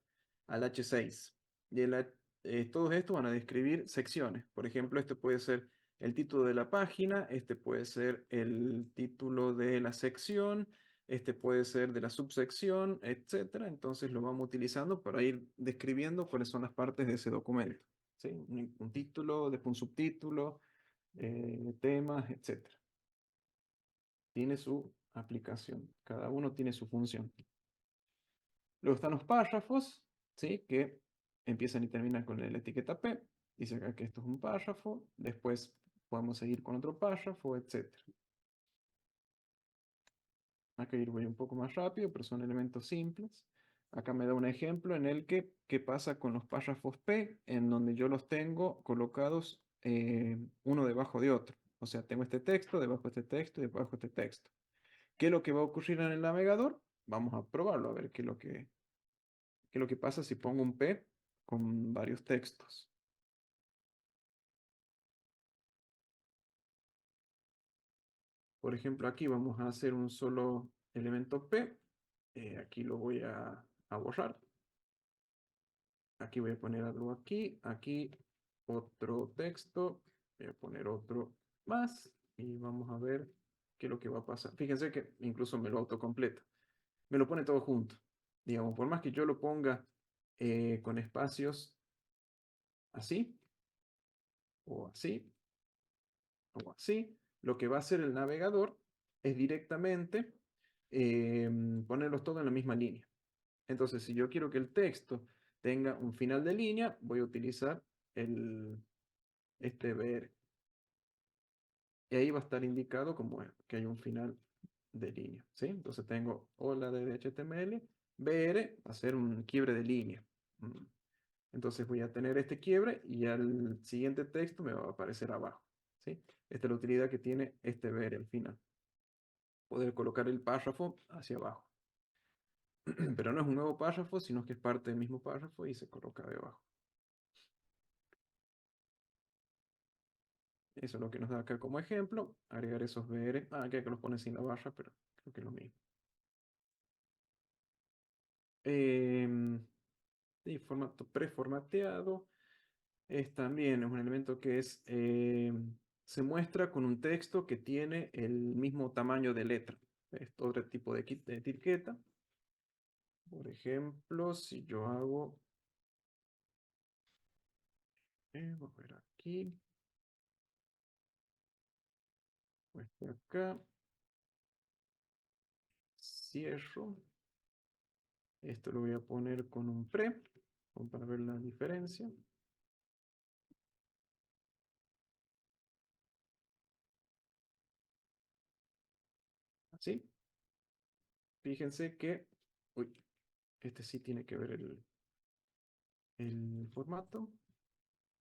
al H6. Y todos estos van a describir secciones. Por ejemplo, este puede ser el título de la página, este puede ser el título de la sección, este puede ser de la subsección, etcétera. Entonces lo vamos utilizando para ir describiendo cuáles son las partes de ese documento, ¿sí? Un título, después un subtítulo, temas, etcétera. Tiene su aplicación, cada uno tiene su función. Luego están los párrafos, ¿sí? Que empiezan y terminan con la etiqueta P. Dice acá que esto es un párrafo. Después podemos seguir con otro párrafo, etcétera. Acá voy un poco más rápido, pero son elementos simples. Acá me da un ejemplo en el que qué pasa con los párrafos P, en donde yo los tengo colocados uno debajo de otro. O sea, tengo este texto, debajo de este texto y debajo de este texto. ¿Qué es lo que va a ocurrir en el navegador? Vamos a probarlo, a ver qué es lo que pasa si pongo un P con varios textos. Por ejemplo, aquí vamos a hacer un solo elemento P. Aquí lo voy a borrar. Aquí voy a poner algo aquí. Aquí otro texto. Voy a poner otro más. Y vamos a ver qué es lo que va a pasar. Fíjense que incluso me lo autocompleta. Me lo pone todo junto. Digamos, por más que yo lo ponga con espacios así, o así, o así, lo que va a hacer el navegador es directamente ponerlos todos en la misma línea. Entonces, si yo quiero que el texto tenga un final de línea, voy a utilizar este BR. Y ahí va a estar indicado como que hay un final de línea, ¿sí? Entonces tengo hola de HTML, BR va a ser un quiebre de línea. Entonces voy a tener este quiebre y al siguiente texto me va a aparecer abajo, ¿sí? Esta es la utilidad que tiene este BR al final. Poder colocar el párrafo hacia abajo. Pero no es un nuevo párrafo, sino que es parte del mismo párrafo y se coloca debajo. Eso es lo que nos da acá como ejemplo. Agregar esos BR. Acá que los pone sin la barra, pero creo que es lo mismo. Y formato preformateado. Es también un elemento que se muestra con un texto que tiene el mismo tamaño de letra. Es otro tipo de etiqueta. Por ejemplo, si yo hago, voy a ver aquí, muestro acá, cierro. Esto lo voy a poner con un pre, como para ver la diferencia. Así. Fíjense que, uy, este sí tiene que ver el formato,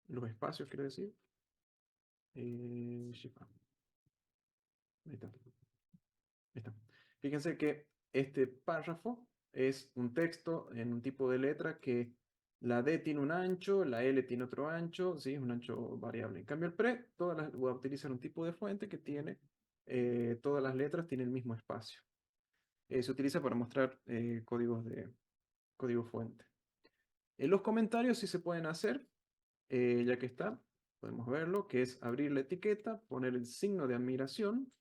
los espacios, quiero decir. Shift A. Ahí está. Ahí está. Fíjense que este párrafo es un texto en un tipo de letra que la D tiene un ancho, la L tiene otro ancho, ¿sí? Es un ancho variable. En cambio, el pre, voy a utilizar un tipo de fuente que tiene, todas las letras tienen el mismo espacio. Se utiliza para mostrar código fuente. Los comentarios sí se pueden hacer, ya que está, podemos verlo, que es abrir la etiqueta, poner el signo de admiración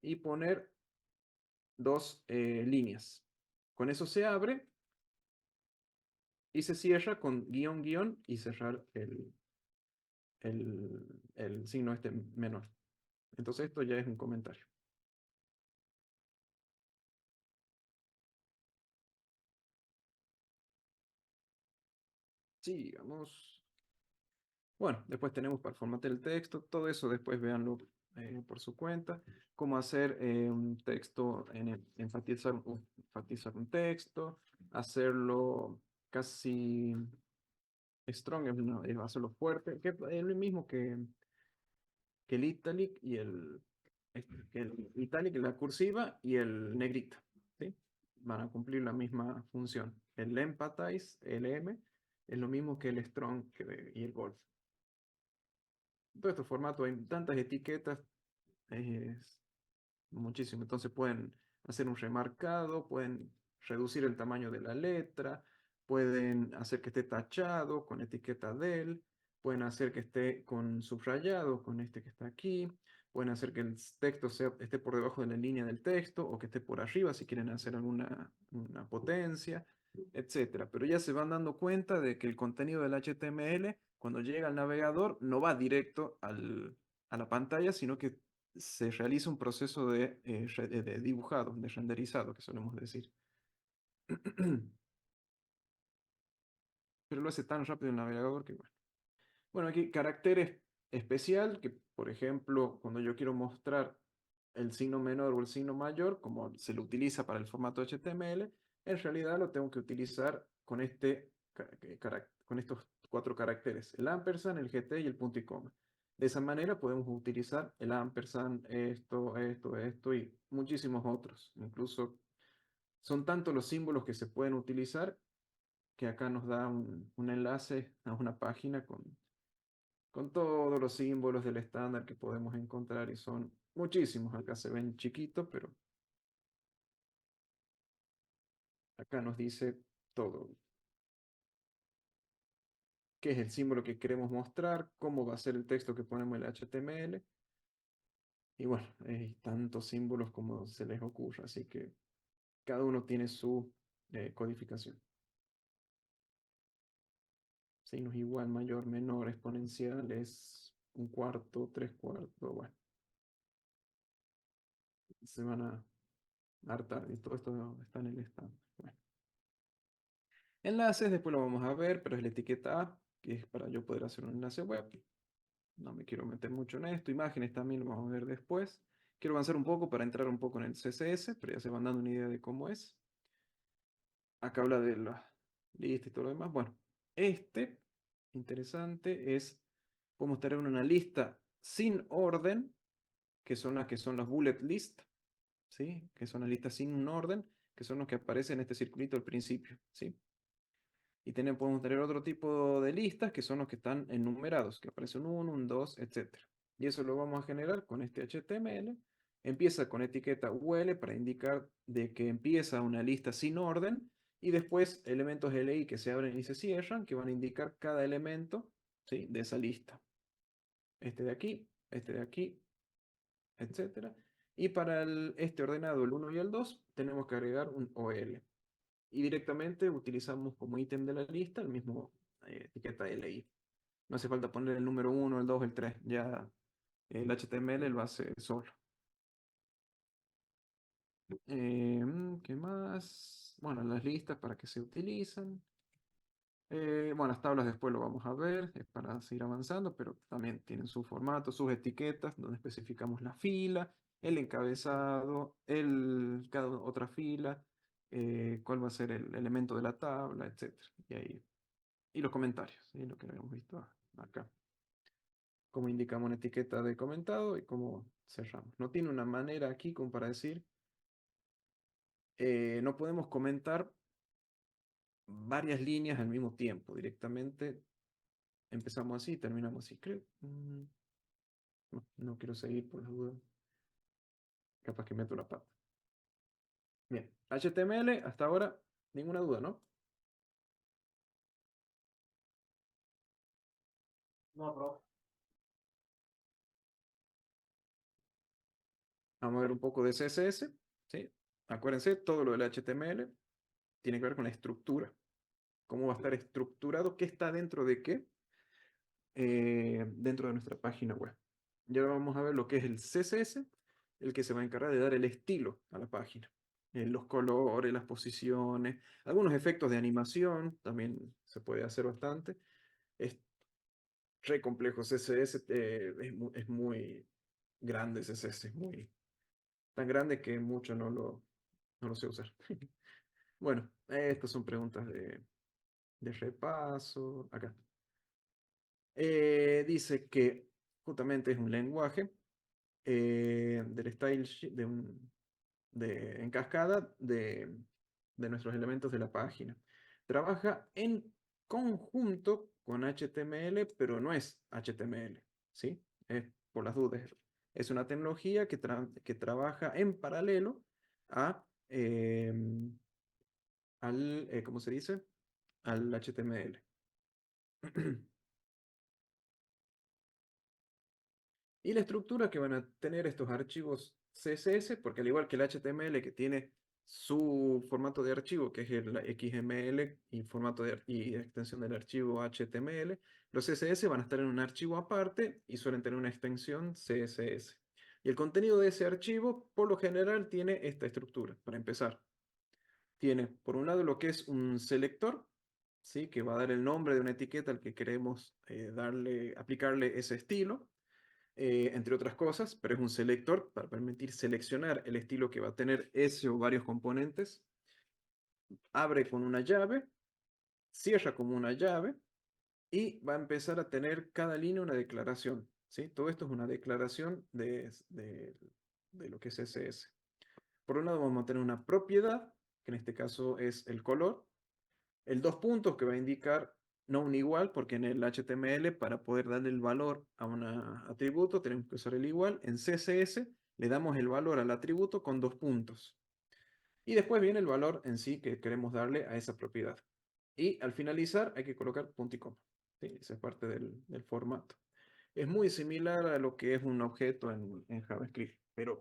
y poner dos líneas. Con eso se abre y se cierra con guión, guión y cerrar el signo este menor. Entonces esto ya es un comentario. Sigamos. Bueno, después tenemos para formatear el texto, todo eso después véanlo por su cuenta. Cómo hacer un texto, enfatizar un texto, hacerlo casi strong, no, hacerlo fuerte, que es lo mismo que el italic y que el italic, la cursiva y el negrita, ¿sí? Van a cumplir la misma función. El empathize, el M, es lo mismo que el strong y el bold. Todos estos formatos hay tantas etiquetas, es muchísimo. Entonces pueden hacer un remarcado, pueden reducir el tamaño de la letra, pueden hacer que esté tachado con etiqueta del, pueden hacer que esté con subrayado con este que está aquí, pueden hacer que el texto esté por debajo de la línea del texto o que esté por arriba si quieren hacer alguna una potencia, etcétera. Pero ya se van dando cuenta de que el contenido del HTML, cuando llega al navegador, no va directo a la pantalla, sino que se realiza un proceso de dibujado, de renderizado, que solemos decir. Pero lo hace tan rápido el navegador que bueno. Bueno, aquí caracteres especial, que por ejemplo, cuando yo quiero mostrar el signo menor o el signo mayor, como se lo utiliza para el formato HTML, en realidad lo tengo que utilizar con, con estos cuatro caracteres, el ampersand, el GT y el punto y coma. De esa manera podemos utilizar el ampersand, esto y muchísimos otros. Incluso son tantos los símbolos que se pueden utilizar que acá nos da un enlace a una página con todos los símbolos del estándar que podemos encontrar y son muchísimos. Acá se ven chiquitos, pero acá nos dice todo. ¿Qué es el símbolo que queremos mostrar? ¿Cómo va a ser el texto que ponemos en el HTML? Y bueno, hay tantos símbolos como se les ocurra, así que cada uno tiene su codificación. Signos igual, mayor, menor, exponenciales, un cuarto, tres cuartos, bueno, se van a hartar y todo esto está en el estándar. Bueno. Enlaces, después lo vamos a ver, pero es la etiqueta A, que es para yo poder hacer un enlace web. No me quiero meter mucho en esto. Imágenes también lo vamos a ver después. Quiero avanzar un poco para entrar un poco en el CSS, pero ya se van dando una idea de cómo es. Acá habla de la lista y todo lo demás. Bueno, interesante, podemos tener una lista sin orden, que son las bullet list, ¿sí? Que son las listas sin un orden, que son los que aparecen en este circulito al principio, ¿sí? Y podemos tener otro tipo de listas que son los que están enumerados, que aparece un 1, un 2, etc. Y eso lo vamos a generar con este HTML. Empieza con etiqueta UL para indicar de que empieza una lista sin orden y después elementos LI que se abren y se cierran, que van a indicar cada elemento, ¿sí?, de esa lista. Este de aquí, etc. Y para este ordenado, el 1 y el 2, tenemos que agregar un OL y directamente utilizamos como ítem de la lista el mismo etiqueta LI. No hace falta poner el número 1, el 2, el 3, ya el HTML lo hace solo. ¿Qué más? Bueno, las listas para que se utilizan. Bueno, las tablas después lo vamos a ver, es para seguir avanzando, pero también tienen su formato, sus etiquetas, donde especificamos la fila, el encabezado, cada otra fila, cuál va a ser el elemento de la tabla, etcétera. Y los comentarios, ¿sí? Lo que habíamos visto acá. Cómo indicamos una etiqueta de comentado y cómo cerramos. No tiene una manera aquí como para decir, no podemos comentar varias líneas al mismo tiempo. Directamente empezamos así y terminamos así. Creo. No quiero seguir por las dudas. Capaz que meto la pata. Bien. HTML, hasta ahora, ninguna duda, ¿no? No, bro. Vamos a ver un poco de CSS. ¿Sí? Acuérdense, todo lo del HTML tiene que ver con la estructura. Cómo va a estar estructurado, qué está dentro de qué, dentro de nuestra página web. Y ahora vamos a ver lo que es el CSS, el que se va a encargar de dar el estilo a la página. Los colores, las posiciones, algunos efectos de animación, también se puede hacer bastante. Es re complejo CSS, es muy grande CSS, es muy tan grande que mucho no lo sé usar. Bueno, estas son preguntas de repaso. Acá. Dice que justamente es un lenguaje del style en cascada de nuestros elementos de la página. Trabaja en conjunto con HTML, pero no es HTML, ¿sí? Es por las dudas. Es una tecnología que trabaja en paralelo a, ¿cómo se dice? Al HTML. Y la estructura que van a tener estos archivos CSS, porque al igual que el HTML que tiene su formato de archivo, que es el XML, y y extensión del archivo HTML. Los CSS van a estar en un archivo aparte y suelen tener una extensión CSS. Y el contenido de ese archivo, por lo general, tiene esta estructura. Para empezar, tiene por un lado lo que es un selector, ¿sí? Que va a dar el nombre de una etiqueta al que queremos aplicarle ese estilo, entre otras cosas, pero es un selector para permitir seleccionar el estilo que va a tener ese o varios componentes. Abre con una llave, cierra como una llave y va a empezar a tener cada línea una declaración, ¿sí? Todo esto es una declaración de lo que es CSS. Por un lado vamos a tener una propiedad, que en este caso es el color, el dos puntos que va a indicar no un igual, porque en el HTML para poder darle el valor a un atributo tenemos que usar el igual. En CSS le damos el valor al atributo con dos puntos. Y después viene el valor en sí que queremos darle a esa propiedad. Y al finalizar hay que colocar punto y coma. ¿Sí? Esa es parte del formato. Es muy similar a lo que es un objeto en JavaScript, pero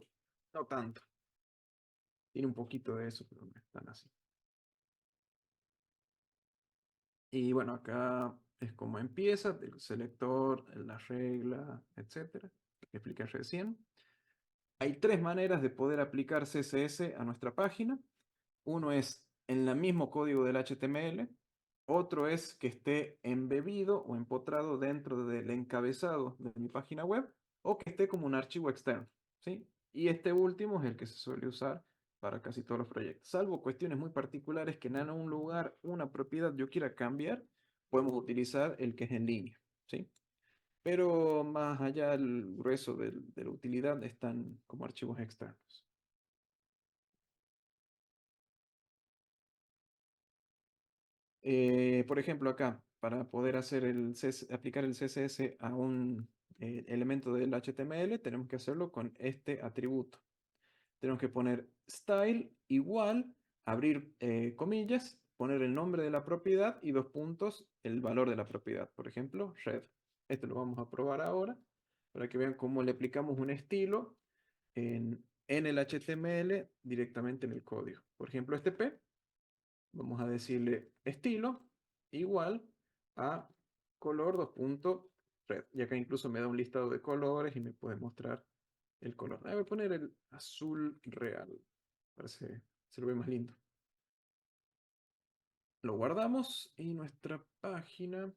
no tanto. Tiene un poquito de eso, pero no es tan así. Y bueno, acá es como empieza, el selector, la regla, etcétera, que expliqué recién. Hay tres maneras de poder aplicar CSS a nuestra página. Uno es en el mismo código del HTML, otro es que esté embebido o empotrado dentro del encabezado de mi página web, o que esté como un archivo externo, ¿sí? Y este último es el que se suele usar para casi todos los proyectos. Salvo cuestiones muy particulares que en un lugar, una propiedad yo quiera cambiar, podemos utilizar el que es en línea, ¿sí? Pero más allá, el grueso de la utilidad están como archivos externos. Por ejemplo, acá, para poder hacer aplicar el CSS a un elemento del HTML, tenemos que hacerlo con este atributo. Tenemos que poner style igual, abrir comillas, poner el nombre de la propiedad y dos puntos, el valor de la propiedad. Por ejemplo, red. Esto lo vamos a probar ahora para que vean cómo le aplicamos un estilo en el HTML directamente en el código. Por ejemplo, este P. Vamos a decirle estilo igual a color dos puntos red. Y acá incluso me da un listado de colores y me puede mostrar el color. Voy a poner el azul real. Parece, se lo ve más lindo. Lo guardamos y nuestra página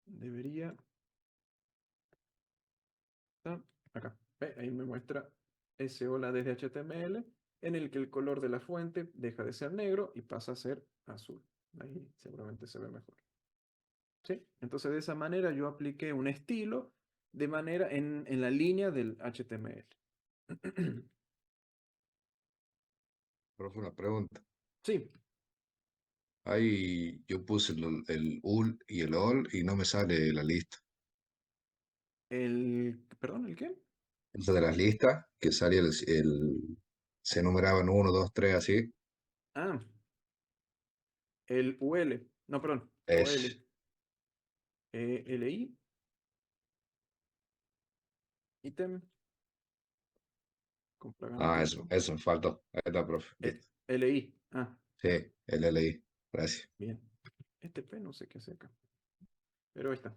debería estar acá. ¿Ve? Ahí me muestra ese hola desde HTML en el que el color de la fuente deja de ser negro y pasa a ser azul. Ahí seguramente se ve mejor. ¿Sí? Entonces de esa manera yo apliqué un estilo de manera en la línea del HTML. Profe, una pregunta. Sí, Ahí yo puse el UL y el OL y no me sale la lista. perdón, ¿el qué? Esa de las listas, que salía se numeraban uno, 2, 3, así. Ah, el UL, no, perdón, Es. OL, LI, ítem, Ah, eso, compragana.com. eso me faltó. Ahí está, profe. Listo. LI, Sí, el LI. Gracias. bien. Este P no sé qué hace acá, pero ahí está.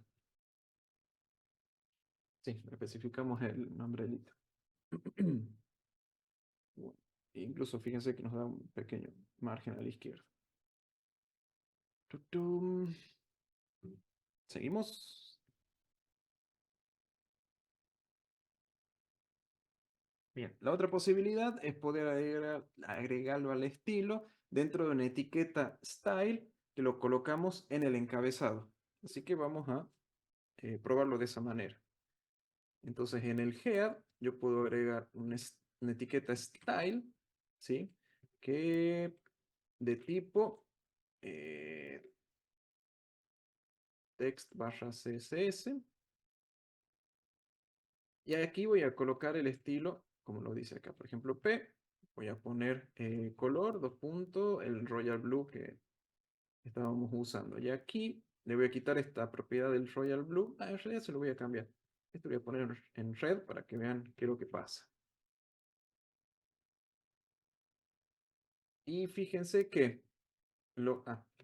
Sí, especificamos el nombre del ítem. Bueno, incluso fíjense que nos da un pequeño margen a la izquierda. Tutum. Seguimos. Bien, la otra posibilidad es poder agregarlo al estilo dentro de una etiqueta style que lo colocamos en el encabezado. Así que vamos a probarlo de esa manera. Entonces en el head yo puedo agregar una etiqueta style, ¿sí? Que de tipo eh, text barra CSS. Y aquí voy a colocar el estilo, como lo dice acá. Por ejemplo, P. Voy a poner color, dos puntos, el Royal Blue que estábamos usando. Y aquí le voy a quitar esta propiedad del Royal Blue. En realidad se lo voy a cambiar. Esto lo voy a poner en red para que vean qué es lo que pasa. Y fíjense que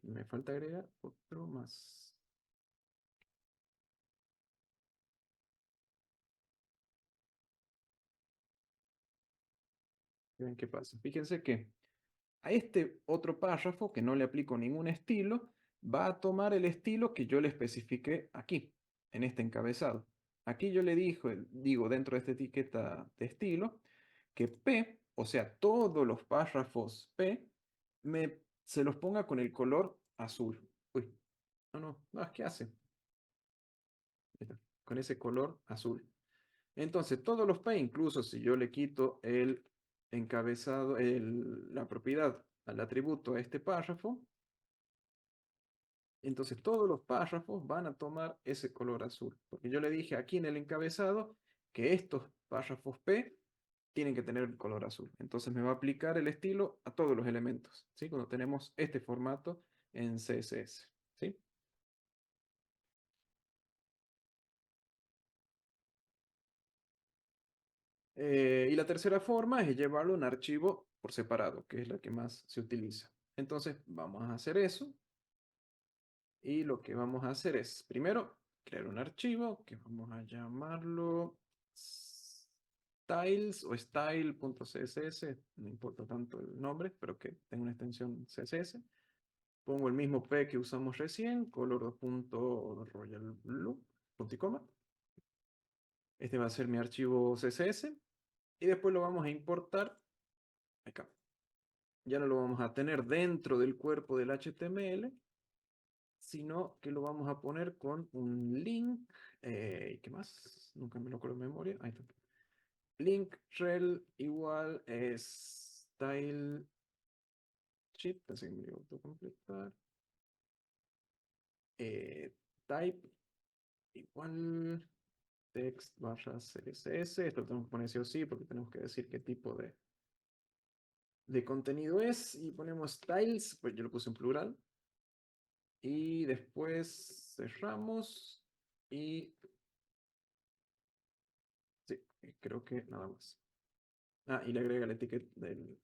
me falta agregar otro más. Vean qué pasa. Fíjense que a este otro párrafo, que no le aplico ningún estilo, va a tomar el estilo que yo le especifiqué aquí, en este encabezado. Aquí yo le digo dentro de esta etiqueta de estilo, que P, o sea, todos los párrafos P, se los ponga con el color azul. Uy, no, ¿qué hace? Ahí está, con ese color azul. Entonces, todos los P, incluso si yo le quito el encabezado, la propiedad al atributo a este párrafo, entonces todos los párrafos van a tomar ese color azul. Porque yo le dije aquí en el encabezado que estos párrafos P tienen que tener el color azul. Entonces me va a aplicar el estilo a todos los elementos, ¿sí? Cuando tenemos este formato en CSS, ¿sí? Y la tercera forma es llevarlo a un archivo por separado, que es la que más se utiliza. Entonces vamos a hacer eso. Y lo que vamos a hacer es, primero, crear un archivo que vamos a llamarlo styles o style.css, no importa tanto el nombre, pero que tenga una extensión CSS. Pongo el mismo P que usamos recién, color.royalblue, punto y coma. Este va a ser mi archivo CSS. Y después lo vamos a importar acá. Ya no lo vamos a tener dentro del cuerpo del HTML, sino que lo vamos a poner con un link. ¿Qué más? Nunca me lo acuerdo en memoria. Ahí está. Link rel igual style sheet. Pensé que me iba a autocompletar. Type igual text barra CSS. Esto lo tenemos que poner sí o sí porque tenemos que decir qué tipo de contenido es. Y ponemos styles, pues yo lo puse en plural. Y después cerramos. Y sí, creo que nada más. Y le agrega la etiqueta del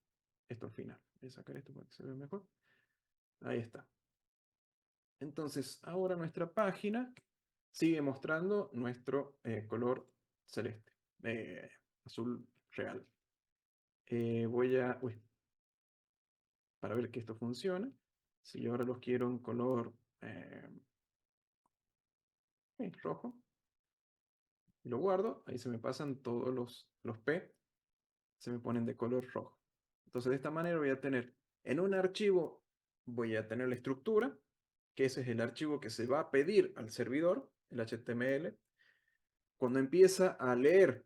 esto al final. Voy a sacar esto para que se vea mejor. Ahí está. Entonces, ahora nuestra página sigue mostrando nuestro color celeste, azul real. Para ver que esto funcione. Si yo ahora los quiero en color rojo, y lo guardo, ahí se me pasan todos los P, se me ponen de color rojo. Entonces, de esta manera voy a tener en un archivo, voy a tener la estructura, que ese es el archivo que se va a pedir al servidor, el HTML. Cuando empieza a leer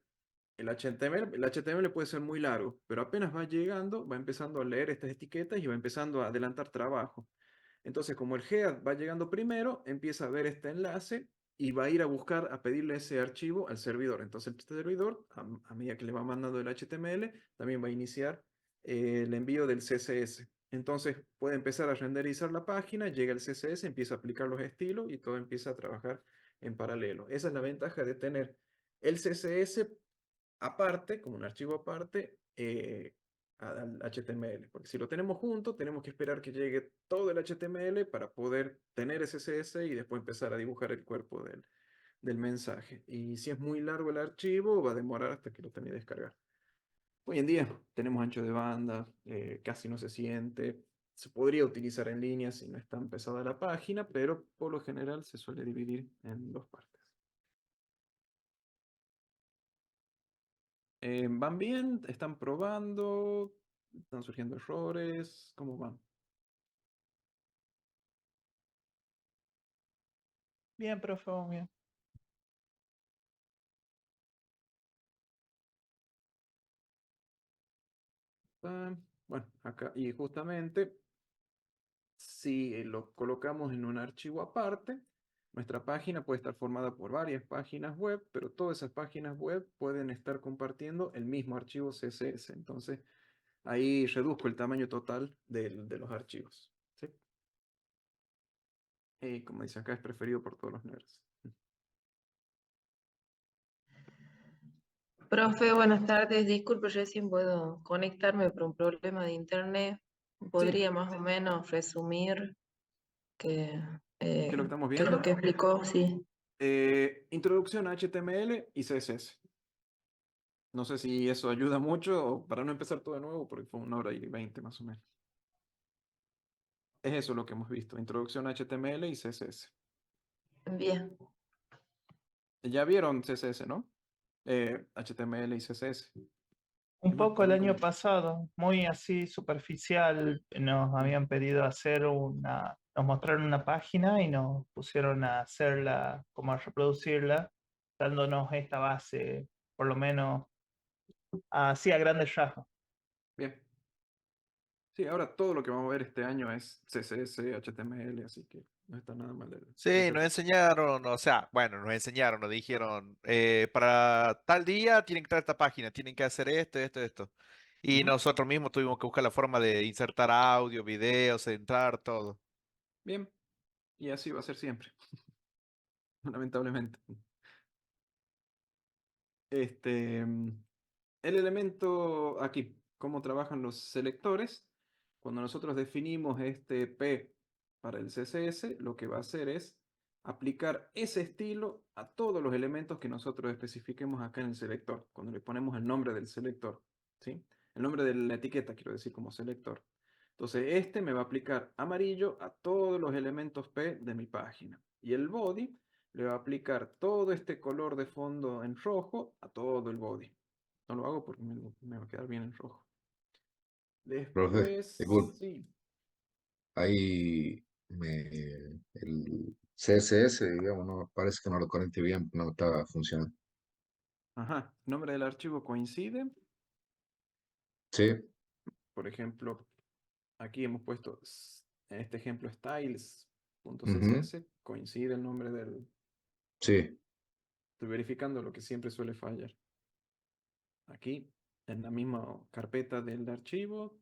el HTML puede ser muy largo, pero apenas va llegando, va empezando a leer estas etiquetas y va empezando a adelantar trabajo. Entonces, como el head va llegando primero, empieza a ver este enlace y va a ir a buscar, a pedirle ese archivo al servidor. Entonces, el servidor, a medida que le va mandando el HTML, también va a iniciar el envío del CSS. Entonces, puede empezar a renderizar la página, llega el CSS, empieza a aplicar los estilos y todo empieza a trabajar en paralelo. Esa es la ventaja de tener el CSS aparte, como un archivo aparte, al HTML. Porque si lo tenemos junto, tenemos que esperar que llegue todo el HTML para poder tener ese CSS y después empezar a dibujar el cuerpo del mensaje. Y si es muy largo el archivo, va a demorar hasta que lo termine de descargar. Hoy en día tenemos ancho de banda, casi no se siente. Se podría utilizar en línea si no es tan pesada la página, pero por lo general se suele dividir en dos partes. ¿Van bien? ¿Están probando? ¿Están surgiendo errores? ¿Cómo van? Bien, profe, vamos bien. Bueno, acá, y justamente, si lo colocamos en un archivo aparte, nuestra página puede estar formada por varias páginas web, pero todas esas páginas web pueden estar compartiendo el mismo archivo CSS. Entonces, ahí reduzco el tamaño total de los archivos. ¿Sí? Y como dice acá, es preferido por todos los nerds. Profe, buenas tardes. Disculpe, recién puedo conectarme por un problema de internet. podría más o menos resumir que, ¿Qué es lo que estamos qué es lo viendo? que explicó, sí. Introducción a HTML y CSS. No sé si eso ayuda mucho o para no empezar todo de nuevo, porque fue 1 hora y 20 más o menos. Es eso lo que hemos visto, introducción a HTML y CSS. Bien. Ya vieron CSS, ¿no? HTML y CSS. Un Más poco por el ahí año como... pasado, muy así superficial, nos habían pedido hacer nos mostraron una página y nos pusieron a hacerla, como a reproducirla, dándonos esta base, por lo menos así a grandes rasgos. Bien. Sí, ahora todo lo que vamos a ver este año es CSS, HTML, así que no está nada mal de Sí, nos hacerlo. enseñaron, o sea, bueno, nos enseñaron, nos dijeron, para tal día tienen que estar esta página, tienen que hacer esto, esto, esto. Y Ujú. nosotros mismos tuvimos que buscar la forma de insertar audio, videos, entrar, todo. Bien. Y así va a ser siempre, lamentablemente. El elemento aquí, cómo trabajan los selectores. Cuando nosotros definimos este P para el CSS, lo que va a hacer es aplicar ese estilo a todos los elementos que nosotros especifiquemos acá en el selector, cuando le ponemos el nombre del selector, ¿sí? El nombre de la etiqueta, quiero decir, como selector. Entonces, este me va a aplicar amarillo a todos los elementos P de mi página. Y el body le va a aplicar todo este color de fondo en rojo a todo el body. No lo hago porque me va a quedar bien en rojo. Profe, Después, disculpe, sí. ahí el CSS, digamos, no, parece que no lo conecté bien, no estaba funcionando. Ajá. Nombre del archivo coincide. Sí, Por ejemplo, aquí hemos puesto, en este ejemplo, ujú, styles.css. Coincide el nombre del... sí, Estoy verificando lo que siempre suele fallar. Aquí, en la misma carpeta del archivo,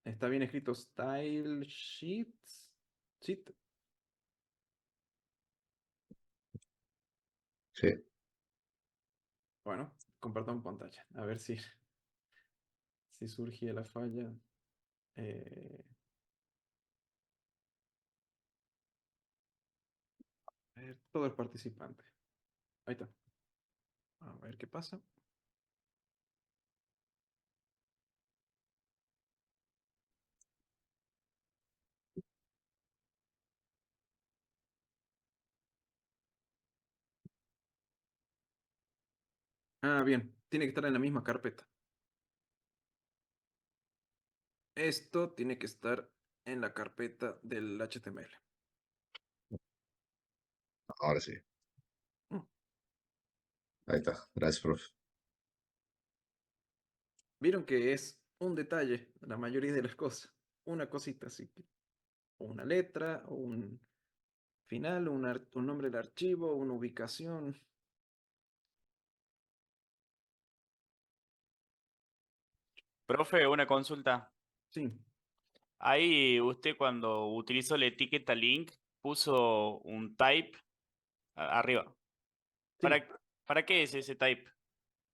está bien escrito style sheets. Sheet. sí. Bueno, compartamos pantalla. A ver si surge la falla. A ver, todo el participante. Ahí está. A ver qué pasa. Ah, bien. Tiene que estar en la misma carpeta. Esto tiene que estar en la carpeta del HTML. Ahora sí. Mm. Ahí está. Gracias, profe. Vieron que es un detalle la mayoría de las cosas. Una cosita así. Una letra, un final, un nombre del archivo, una ubicación. Profe, una consulta. Sí, Ahí usted cuando utilizó la etiqueta link puso un type arriba. sí. ¿Para, para qué es ese type?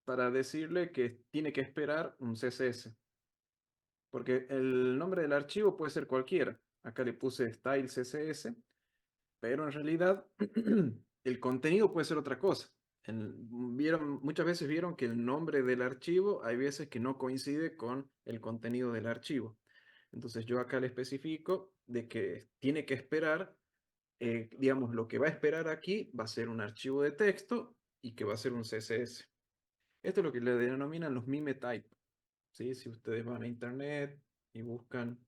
Para decirle que tiene que esperar un CSS. Porque el nombre del archivo puede ser cualquiera. Acá le puse style CSS, pero en realidad el contenido puede ser otra cosa. Muchas veces vieron que el nombre del archivo hay veces que no coincide con el contenido del archivo. Entonces yo acá le especifico de que tiene que esperar, digamos, lo que va a esperar aquí va a ser un archivo de texto y que va a ser un CSS. Esto es lo que le denominan los mime type. ¿Sí? Si ustedes van a internet y buscan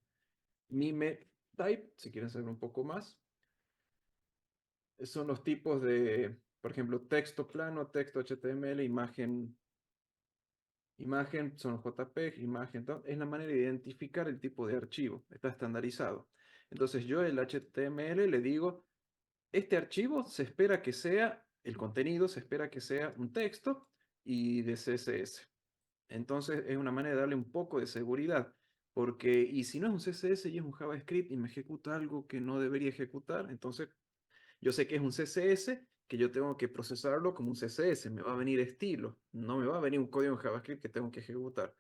mime type, si quieren saber un poco más, son los tipos de, por ejemplo, texto plano, texto HTML, imagen son JPEG, imagen, es la manera de identificar el tipo de archivo, está estandarizado. Entonces yo el HTML le digo, este archivo se espera que sea, el contenido se espera que sea un texto y de CSS. Entonces es una manera de darle un poco de seguridad, porque y si no es un CSS y es un JavaScript y me ejecuta algo que no debería ejecutar, entonces yo sé que es un CSS, que yo tengo que procesarlo como un CSS, me va a venir estilo, no me va a venir un código en JavaScript que tengo que ejecutar.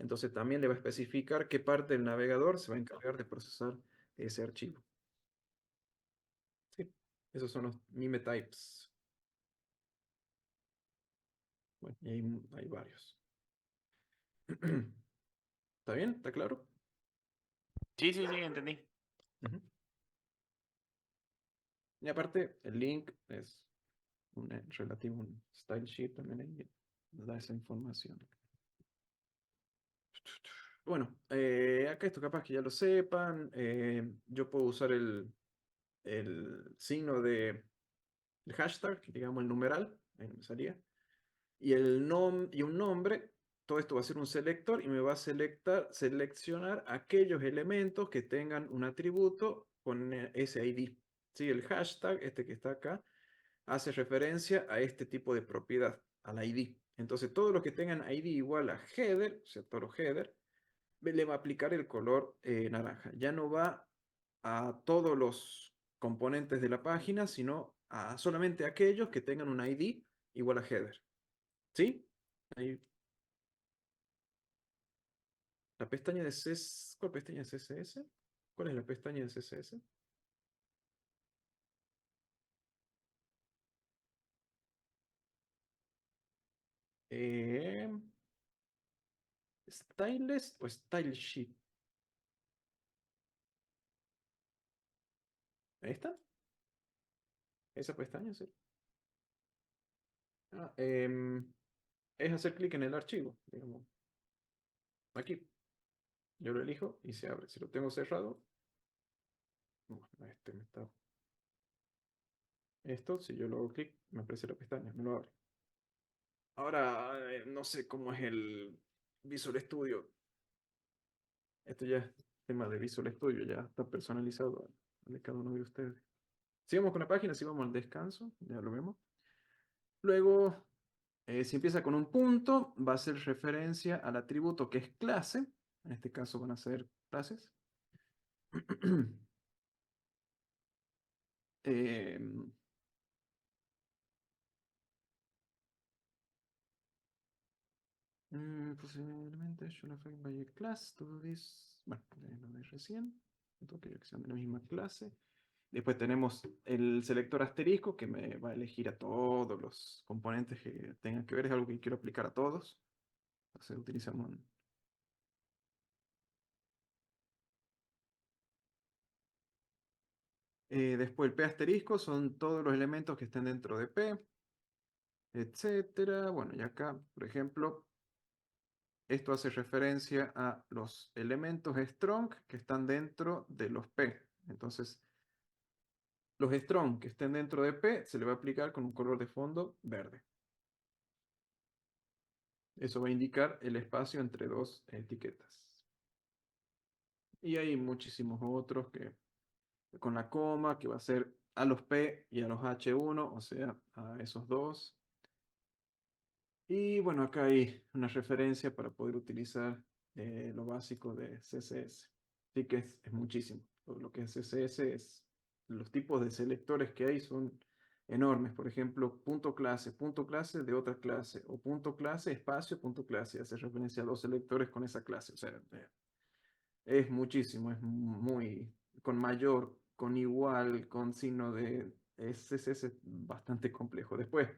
Entonces también le va a especificar qué parte del navegador se va a encargar de procesar ese archivo. Sí, esos son los mime types. Bueno, y hay varios. ¿Está bien? ¿Está claro? Sí, sí, sí, entendí. Ujú. Y aparte, el link es relativo, un style sheet también ahí da esa información. Bueno, acá esto capaz que ya lo sepan. Yo puedo usar el signo de el hashtag, digamos el numeral, ahí me salía, y y un nombre. Todo esto va a ser un selector y me va a seleccionar aquellos elementos que tengan un atributo con ese ID. ¿Sí? El hashtag, este que está acá, hace referencia a este tipo de propiedad, al ID. Entonces, todos los que tengan ID igual a header, o sea, todo header, le va a aplicar el color naranja. Ya no va a todos los componentes de la página, sino a solamente aquellos que tengan un ID igual a header. ¿Sí? Ahí, la pestaña de CSS. ¿Cuál pestaña de CSS? ¿Cuál es la pestaña de CSS? Eh, ¿Styleless o Style Sheet? ¿Ahí está? ¿Esa pestaña? Sí. Ah, es hacer clic en el archivo, digamos. Aquí. Yo lo elijo y se abre. Si lo tengo cerrado, bueno, este me está. Esto, si yo lo hago clic, me aparece la pestaña, me lo abre. Ahora, no sé cómo es el Visual Studio. Esto ya es tema de Visual Studio, ya está personalizado al de cada uno de ustedes. Sigamos con la página, si vamos al descanso, ya lo vemos. Luego, si empieza con un punto, va a ser referencia al atributo que es clase. En este caso van a ser clases. Em, posiblemente should affect by a class, todo this. Bueno, lo de recién. Todo aquello que sean de la misma clase. Después tenemos el selector asterisco que me va a elegir a todos los componentes que tengan que ver. Es algo que quiero aplicar a todos. Entonces utilizamos después el P asterisco son todos los elementos que estén dentro de P, etcétera. Bueno, y acá, por ejemplo, esto hace referencia a los elementos strong que están dentro de los P. Entonces, los strong que estén dentro de P se le va a aplicar con un color de fondo verde. Eso va a indicar el espacio entre dos etiquetas. Y hay muchísimos otros que con la coma, que va a ser a los P y a los H1, o sea, a esos dos. Y bueno, acá hay una referencia para poder utilizar lo básico de CSS. Así que es muchísimo. Todo lo que es CSS es, los tipos de selectores que hay son enormes. Por ejemplo, punto clase de otra clase, o punto clase, espacio, punto clase. Hace referencia a dos selectores con esa clase. O sea, es muchísimo, es muy, con mayor, con igual, con signo de, es bastante complejo. Después,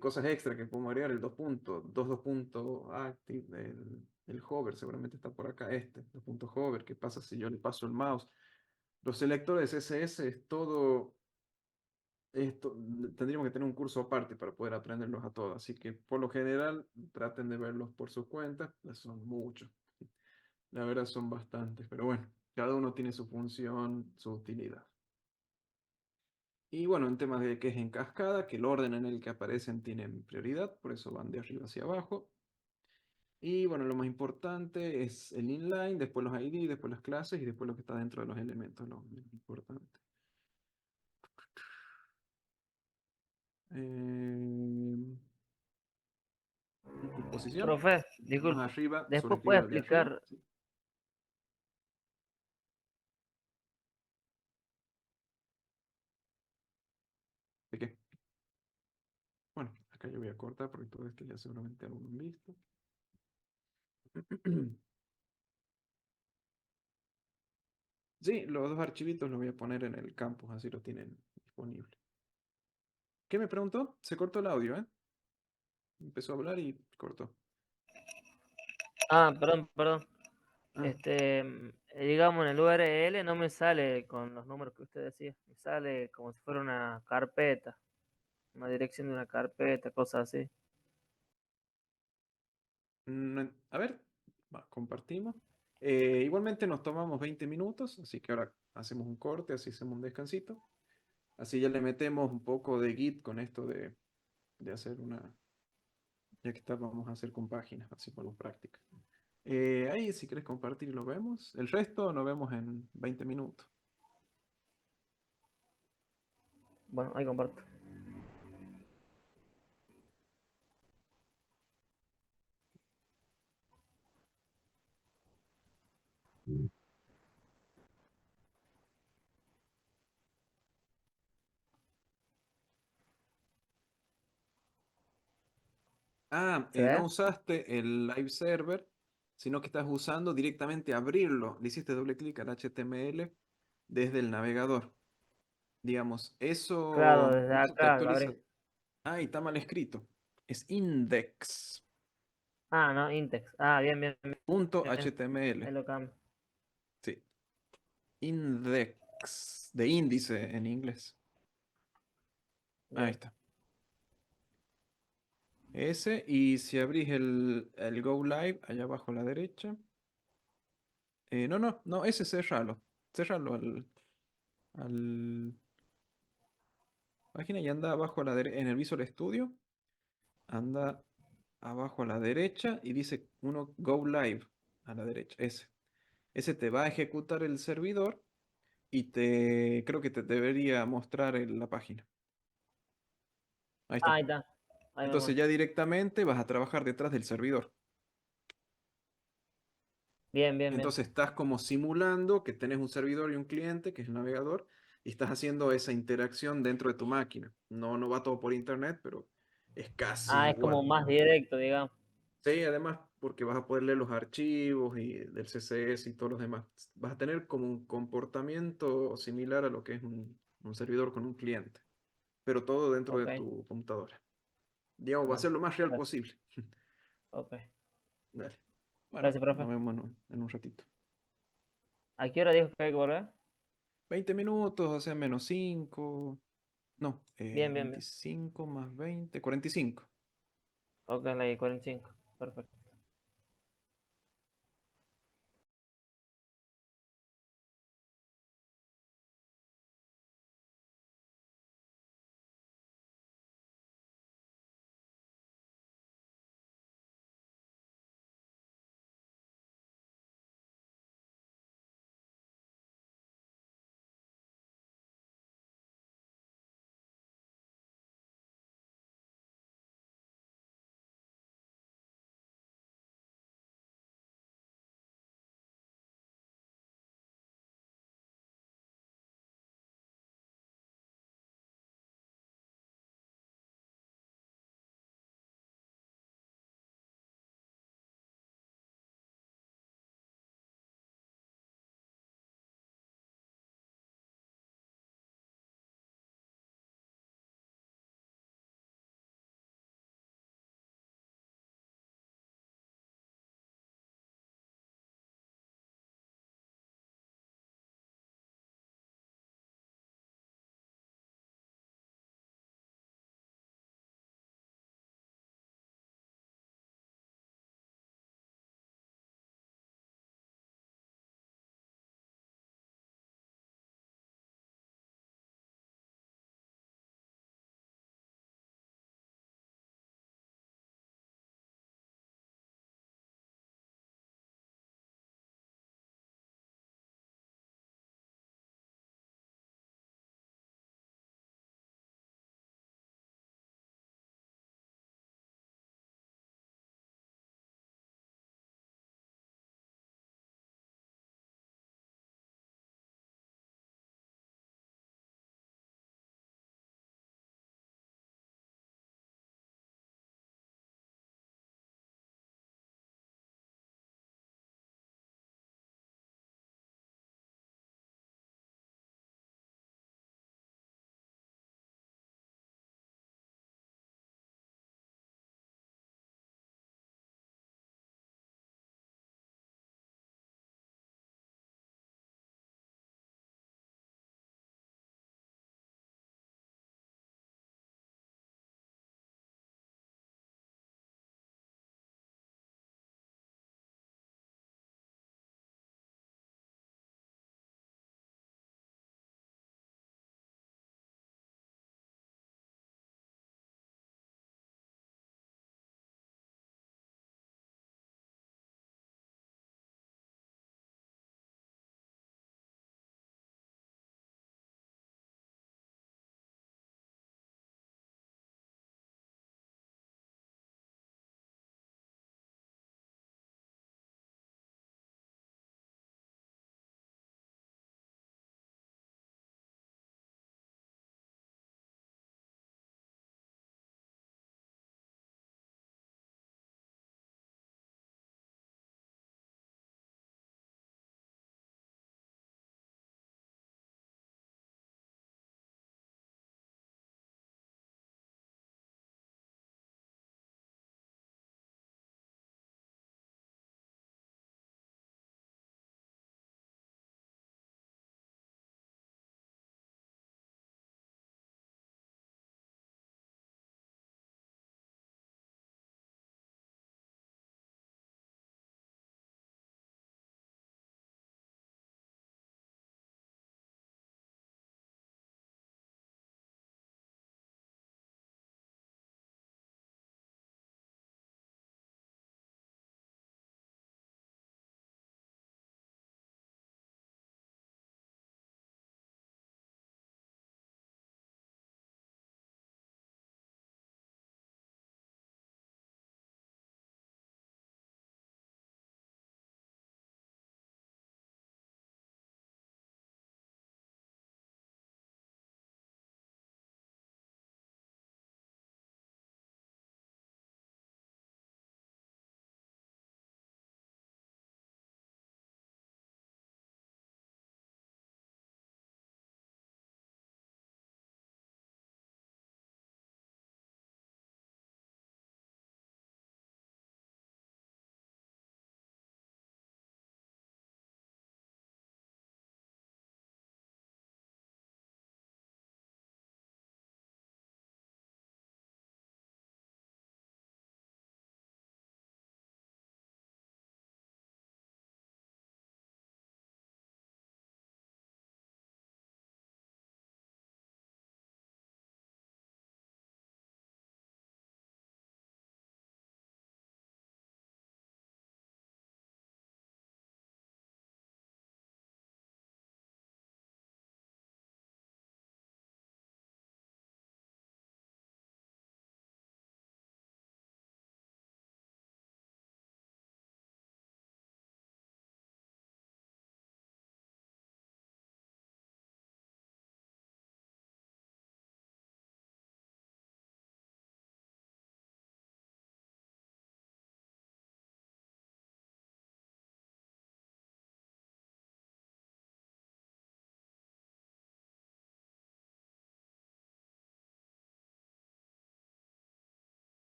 cosas extra que podemos agregar, el dos puntos active, el hover, seguramente está por acá, dos puntos hover, ¿qué pasa si yo le paso el mouse? Los selectores CSS es todo, esto, tendríamos que tener un curso aparte para poder aprenderlos a todos, así que por lo general traten de verlos por su cuenta, son muchos. La verdad son bastantes, pero bueno, cada uno tiene su función, su utilidad. Y bueno, en temas de que es en cascada, que el orden en el que aparecen tienen prioridad, por eso van de arriba hacia abajo. Y bueno, lo más importante es el inline, después los ID, después las clases y después lo que está dentro de los elementos, lo más importante. Disposición, Profe, más disculpe. arriba, Después puede sobreescribe al de arriba. explicar, Sí. ¿De qué? Bueno, acá yo voy a cortar porque todo esto ya seguramente algunos han visto. Sí, los dos archivitos los voy a poner en el campus, así lo tienen disponible. ¿Qué me preguntó? Se cortó el audio, ¿eh? Empezó a hablar y cortó. Ah, perdón. Ah, Digamos, en el URL no me sale con los números que usted decía. Me sale como si fuera una carpeta, una dirección de una carpeta, cosas así. a ver, compartimos. Igualmente nos tomamos 20 minutos, así que ahora hacemos un corte, así hacemos un descansito. Así ya le metemos un poco de Git con esto de hacer una, ya que está, vamos a hacer con páginas, así por práctica. Ahí si quieres compartir lo vemos. El resto nos vemos en 20 minutos. Bueno, ahí comparto. Ah, ¿Se no ve? usaste el live server, sino que estás usando directamente abrirlo. Le hiciste doble clic al HTML desde el navegador. Digamos, Claro, eso, desde eso te acá, actualiza. abrí. Ah, y está mal escrito. Es index. Ah, no, Intex. Ah, bien. Punto Ahí HTML. lo cambio. Sí. Index. De índice en inglés. Ahí Bien. está. Ese. Y si abrís el Go Live allá abajo a la derecha. No, ese cerralo. Cerralo al página y anda abajo a la derecha. En el Visual Studio. Anda abajo a la derecha y dice uno Go Live a la derecha. Ese. Ese te va a ejecutar el servidor y creo que te debería mostrar en la página. Ahí Ah, está. ahí está. Ahí me Entonces muestra. ya directamente vas a trabajar detrás del servidor. Bien. Entonces estás como simulando que tenés un servidor y un cliente, que es el navegador, y estás haciendo esa interacción dentro de tu máquina. No va todo por internet, pero es casi Ah, es como igual. más directo, digamos. Sí, además, porque vas a poder leer los archivos y del CSS y todos los demás. Vas a tener como un comportamiento similar a lo que es un servidor con un cliente, pero todo dentro de Ok, tu computadora. Digamos, va a bueno. ser lo más real Gracias. posible. Ok. Dale. Bueno, Gracias, nos profe. vemos en un ratito. ¿A qué hora dijo que hay que volver? 20 minutos, o sea, menos 5. No, Bien. 25 más 20, 45. Ok, la 45. Perfecto.